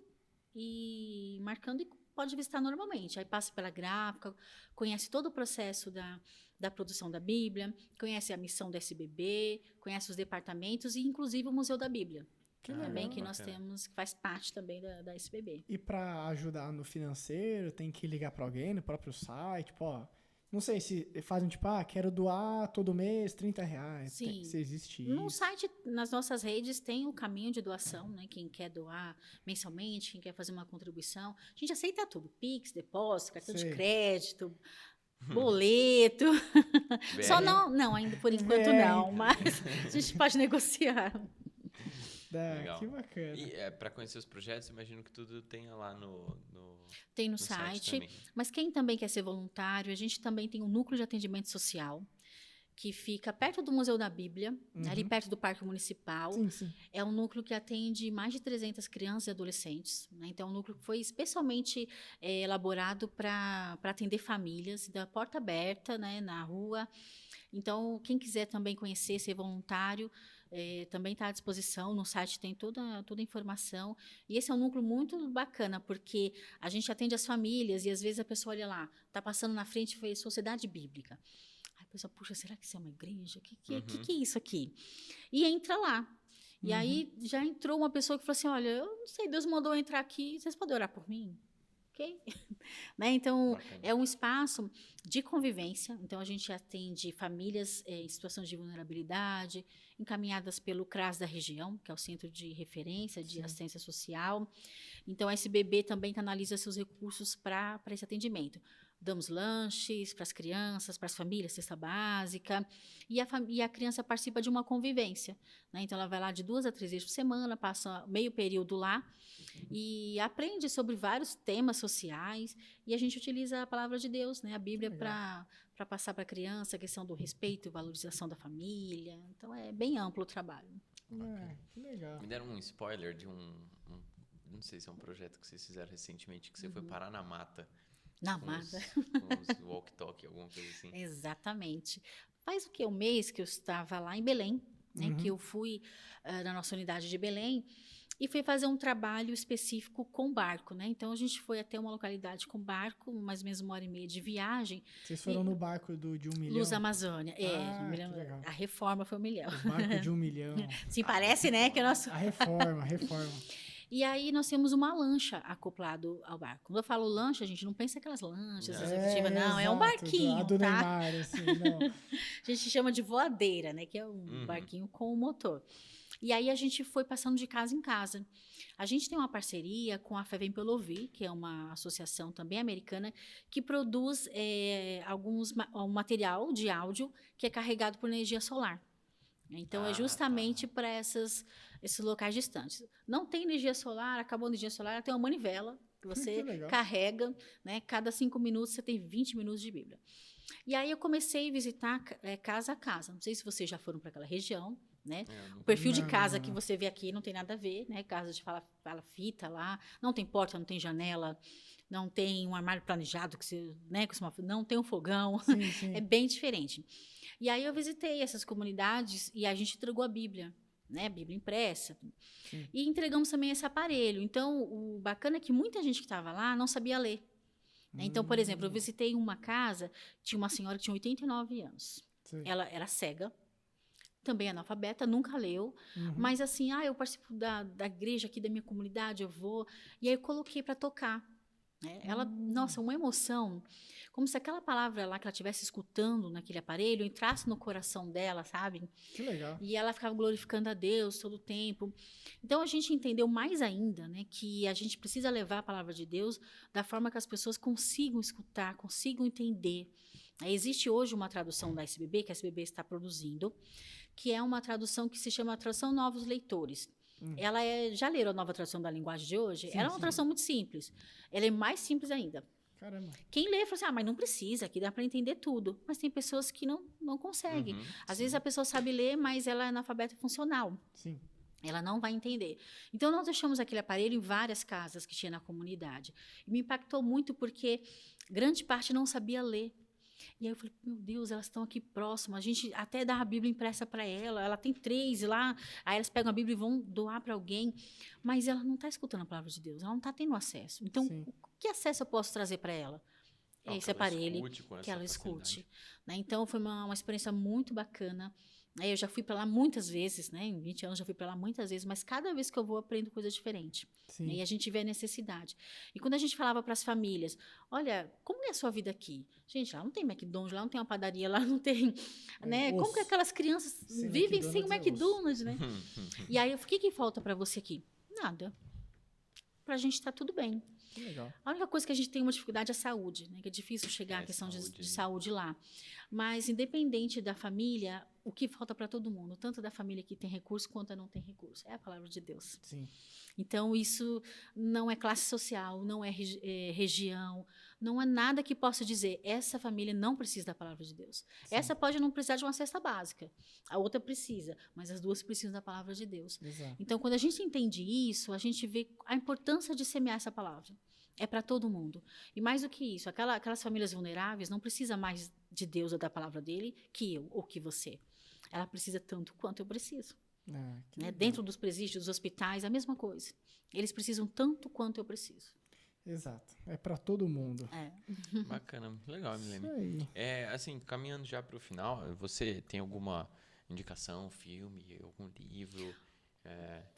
C: e marcando, e pode visitar normalmente. Aí passa pela gráfica, conhece todo o processo da produção da Bíblia, conhece a missão da SBB, conhece os departamentos e, inclusive, o Museu da Bíblia. Também que nós temos, que faz parte também da SBB.
B: E para ajudar no financeiro, tem que ligar para alguém no próprio site, tipo, ó... Não sei se fazem tipo, quero doar todo mês R$30.
C: Sim.
B: Se existe
C: No
B: isso.
C: site, nas nossas redes, tem o caminho de doação, né? Quem quer doar mensalmente, quem quer fazer uma contribuição. A gente aceita tudo. Pix, depósito, cartão de crédito, boleto. Só não, ainda por enquanto não, mas a gente pode negociar.
A: Legal.
B: Que bacana.
A: E para conhecer os projetos, imagino que tudo tenha lá
C: tem no
A: site
C: mas quem também quer ser voluntário, a gente também tem um núcleo de atendimento social que fica perto do Museu da Bíblia, ali perto do Parque Municipal.
B: Sim.
C: É um núcleo que atende mais de 300 crianças e adolescentes, né? Então, é um núcleo que foi especialmente elaborado para atender famílias, da porta aberta, né, na rua. Então, quem quiser também conhecer, ser voluntário, também está à disposição, no site tem toda a informação. E esse é um núcleo muito bacana, porque a gente atende as famílias e às vezes a pessoa olha lá, está passando na frente e fez Sociedade Bíblica. Aí a pessoa, puxa, será que isso é uma igreja? O que é isso aqui? E entra lá. E aí já entrou uma pessoa que falou assim, olha, eu não sei, Deus mandou eu entrar aqui, vocês podem orar por mim? Ok? Né? Então,
A: Bacana.
C: é um espaço de convivência. Então, a gente atende famílias em situação de vulnerabilidade, encaminhadas pelo CRAS da região, que é o Centro de Referência de Assistência Social. Então, a SBB também canaliza seus recursos para esse atendimento. Damos lanches para as crianças, para as famílias, cesta básica, e a criança participa de uma convivência, né? Então, ela vai lá de 2 a 3 vezes por semana, passa meio período lá e aprende sobre vários temas sociais, e a gente utiliza a palavra de Deus, né? A Bíblia, para passar para a criança a questão do respeito e valorização da família. Então, é bem amplo o trabalho.
B: Que legal.
A: Me deram um spoiler de não sei se é um projeto que vocês fizeram recentemente, que você foi parar na mata.
C: Na
A: com
C: mata.
A: os walkie-talkie, alguma coisa assim.
C: Exatamente. Faz o que? Um mês que eu estava lá em Belém, né? Que eu fui na nossa unidade de Belém e fui fazer um trabalho específico com barco, né? Então, a gente foi até uma localidade com barco, mais ou menos 1h30 de viagem.
B: Vocês foram no barco de 1 milhão?
C: Luz Amazônia.
B: Que legal.
C: A reforma foi 1 milhão.
B: O barco de 1 milhão.
C: Sim, parece, né? Que o nosso...
B: A reforma.
C: E aí nós temos uma lancha acoplado ao barco. Quando eu falo lancha, a gente não pensa aquelas lanchas executivas, não. É um barquinho,
B: A do
C: tá?
B: Neymar, assim, não.
C: A gente chama de voadeira, né? Que é um barquinho com o motor. E aí a gente foi passando de casa em casa. A gente tem uma parceria com a Fé Vem Pelo Ouvir, que é uma associação também americana, que produz um material de áudio que é carregado por energia solar. Então, é justamente para esses locais distantes. Não tem energia solar, acabou a energia solar, tem uma manivela que você carrega, né? Cada 5 minutos você tem 20 minutos de Bíblia. E aí eu comecei a visitar casa a casa. Não sei se vocês já foram para aquela região, né? O perfil de casa que você vê aqui não tem nada a ver, né? Casa de palafita lá, não tem porta, não tem janela, não tem um armário planejado que você, né, não tem um fogão.
B: Sim.
C: É bem diferente. E aí eu visitei essas comunidades e a gente entregou a Bíblia, né? Bíblia impressa.
B: Sim.
C: E entregamos também esse aparelho. Então, o bacana é que muita gente que estava lá não sabia ler. Né? Então, por exemplo, eu visitei uma casa, tinha uma senhora que tinha 89 anos.
B: Sim.
C: Ela era cega, também analfabeta, nunca leu, mas assim, eu participo da igreja aqui da minha comunidade, eu vou. E aí eu coloquei para tocar. Né? Ela, nossa, uma emoção, como se aquela palavra lá que ela estivesse escutando naquele aparelho entrasse no coração dela, sabe?
B: Que legal.
C: E ela ficava glorificando a Deus todo o tempo. Então, a gente entendeu mais ainda, né, que a gente precisa levar a palavra de Deus da forma que as pessoas consigam escutar, consigam entender. Existe hoje uma tradução da SBB, que a SBB está produzindo, que é uma tradução que se chama Tradução Novos Leitores. Ela já leram a nova tradução da linguagem de hoje? Ela é uma tradução muito simples. Ela é mais simples ainda.
B: Caramba.
C: Quem lê fala assim, mas não precisa, aqui dá para entender tudo. Mas tem pessoas que não conseguem. Às vezes a pessoa sabe ler, mas ela é analfabeta funcional.
B: Sim.
C: Ela não vai entender. Então, nós deixamos aquele aparelho em várias casas que tinha na comunidade. E me impactou muito porque grande parte não sabia ler. E aí eu falei, meu Deus, elas estão aqui próximas. A gente até dá a Bíblia impressa para ela. Ela tem 3 lá. Aí elas pegam a Bíblia e vão doar para alguém. Mas ela não está escutando a palavra de Deus. Ela não está tendo acesso. Então, que acesso eu posso trazer para ela? É esse aparelho que ela escute. Né? Então, foi uma experiência muito bacana. Eu já fui para lá muitas vezes, né? Em 20 anos já fui para lá muitas vezes, mas cada vez que eu vou, eu aprendo coisa diferente. Né? E a gente vê a necessidade. E quando a gente falava para as famílias, olha, como é a sua vida aqui? Gente, lá não tem McDonald's, lá não tem uma padaria, lá não tem... né? Como que aquelas crianças vivem sem o McDonald's, né? E aí, o que falta para você aqui? Nada. Para a gente está tudo bem.
B: Legal.
C: A única coisa que a gente tem uma dificuldade é a saúde, né? Que é difícil chegar à questão de saúde lá. Mas, independente da família, o que falta para todo mundo, tanto da família que tem recurso quanto a não tem recurso, é a palavra de Deus.
B: Sim.
C: Então, isso não é classe social, não é região, não é nada que possa dizer, essa família não precisa da palavra de Deus. Sim. Essa pode não precisar de uma cesta básica, a outra precisa, mas as duas precisam da palavra de Deus.
B: Exato.
C: Então, quando a gente entende isso, a gente vê a importância de semear essa palavra. É para todo mundo. E mais do que isso, aquelas famílias vulneráveis não precisam mais de Deus ou da palavra dele que eu ou que você. Ela precisa tanto quanto eu preciso.
B: Que
C: né?
B: legal.
C: Dentro dos presídios, dos hospitais, a mesma coisa. Eles precisam tanto quanto eu preciso.
B: Exato. É para todo mundo.
A: Bacana, legal, Milene.
B: Isso aí.
A: Assim, caminhando já para o final, você tem alguma indicação, filme, algum livro?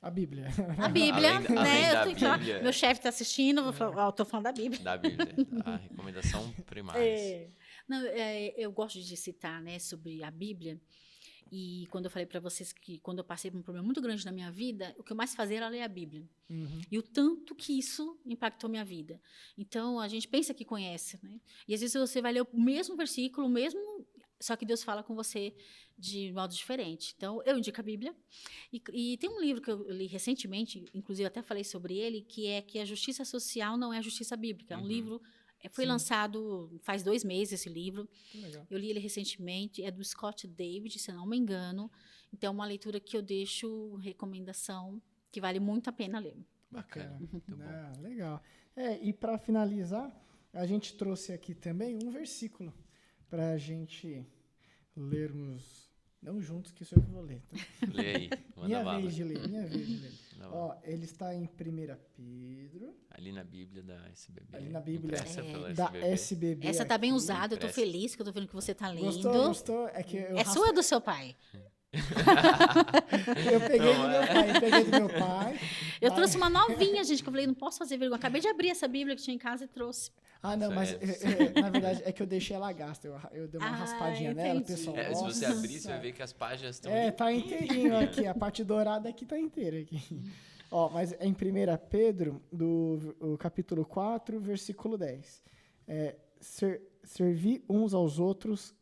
B: A Bíblia.
C: A Bíblia,
A: Além
C: né?
A: da
C: Eu tenho que falar,
A: Bíblia.
C: meu chefe está assistindo, eu vou falar, eu tô falando da Bíblia.
A: Da Bíblia, a recomendação primária.
C: Não, eu gosto de citar, né, sobre a Bíblia. E quando eu falei para vocês que quando eu passei por um problema muito grande na minha vida, o que eu mais fazia era ler a Bíblia. E o tanto que isso impactou minha vida. Então, a gente pensa que conhece, né? E às vezes você vai ler o mesmo versículo, só que Deus fala com você de modo diferente. Então, eu indico a Bíblia. E tem um livro que eu li recentemente, inclusive até falei sobre ele, que é que a justiça social não é a justiça bíblica. É um livro... Foi lançado faz 2 meses esse livro.
B: Que legal.
C: Eu li ele recentemente. É do Scott David, se não me engano. Então, é uma leitura que eu deixo recomendação, que vale muito a pena ler.
A: Bacana, muito bom.
B: Legal. E para finalizar, a gente trouxe aqui também um versículo para a gente lermos. Não juntos, que isso eu vou ler. Tá?
A: Lê aí, manda
B: Minha
A: bala.
B: vez de ler.
A: Manda bala.
B: Ó, ele está em 1 Pedro.
A: Ali na Bíblia da SBB.
B: Ali na Bíblia
A: Impressa pela
B: da
A: SBB.
B: SBB.
C: Essa tá bem
B: aqui.
C: usada, eu tô
A: Impressa.
C: feliz que eu tô vendo que você tá lendo.
B: Gostou? É que eu
C: É sua ou do seu pai?
B: Eu peguei do meu pai.
C: Eu trouxe uma novinha, gente, que eu falei, não posso fazer vergonha. Acabei de abrir essa Bíblia que tinha em casa e trouxe.
B: Ah, não, mas na verdade é que eu deixei ela gasta. Eu dei uma raspadinha nela,
C: entendi.
B: pessoal.
A: Se você
B: Nossa.
A: abrir, você vai ver que as páginas estão...
B: Tá inteirinho aqui. A parte dourada aqui tá inteira aqui. Ó, mas é em 1 Pedro, o capítulo 4, versículo 10. Serve uns aos outros...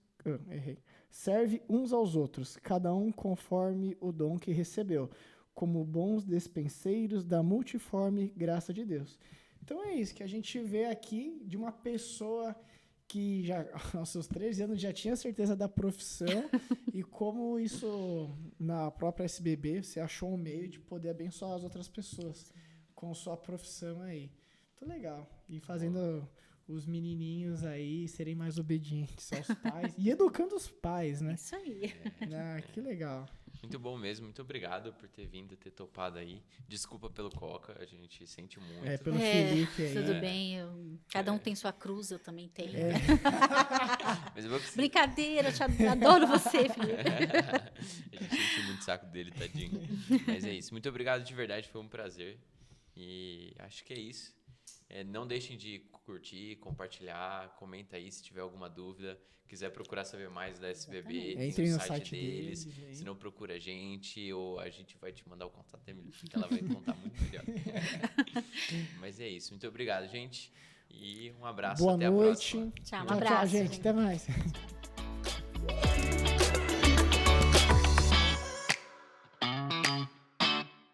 B: errei. Serve uns aos outros, cada um conforme o dom que recebeu, como bons despenseiros da multiforme graça de Deus. Então é isso que a gente vê aqui de uma pessoa que já aos seus 13 anos já tinha certeza da profissão e como isso na própria SBB você achou um meio de poder abençoar as outras pessoas com sua profissão aí. Muito legal. E fazendo os menininhos aí serem mais obedientes aos pais e educando os pais, né?
C: Isso aí.
B: Que legal.
A: Muito bom mesmo, muito obrigado por ter vindo, ter topado aí. Desculpa pelo Coca, a gente sente muito.
B: Pelo Felipe aí.
C: Tudo bem, cada um tem sua cruz, eu também tenho.
A: Mas eu vou...
C: Brincadeira, adoro você, Felipe.
A: A gente sente muito saco dele, tadinho. Mas é isso, muito obrigado de verdade, foi um prazer. E acho que é isso. Não deixem de curtir, compartilhar, comenta aí se tiver alguma dúvida. Quiser procurar saber mais da SBB,
B: Entre
A: tem
B: no
A: o site
B: site
A: deles.
B: deles,
A: Se não, procura a gente ou a gente vai te mandar o contato da Emily, que ela vai contar muito melhor. Mas é isso. Muito obrigado, gente. E um abraço.
B: Boa
A: até
B: noite.
A: a próxima.
C: Tchau, um
B: Tchau,
C: abraço.
B: gente. Até mais.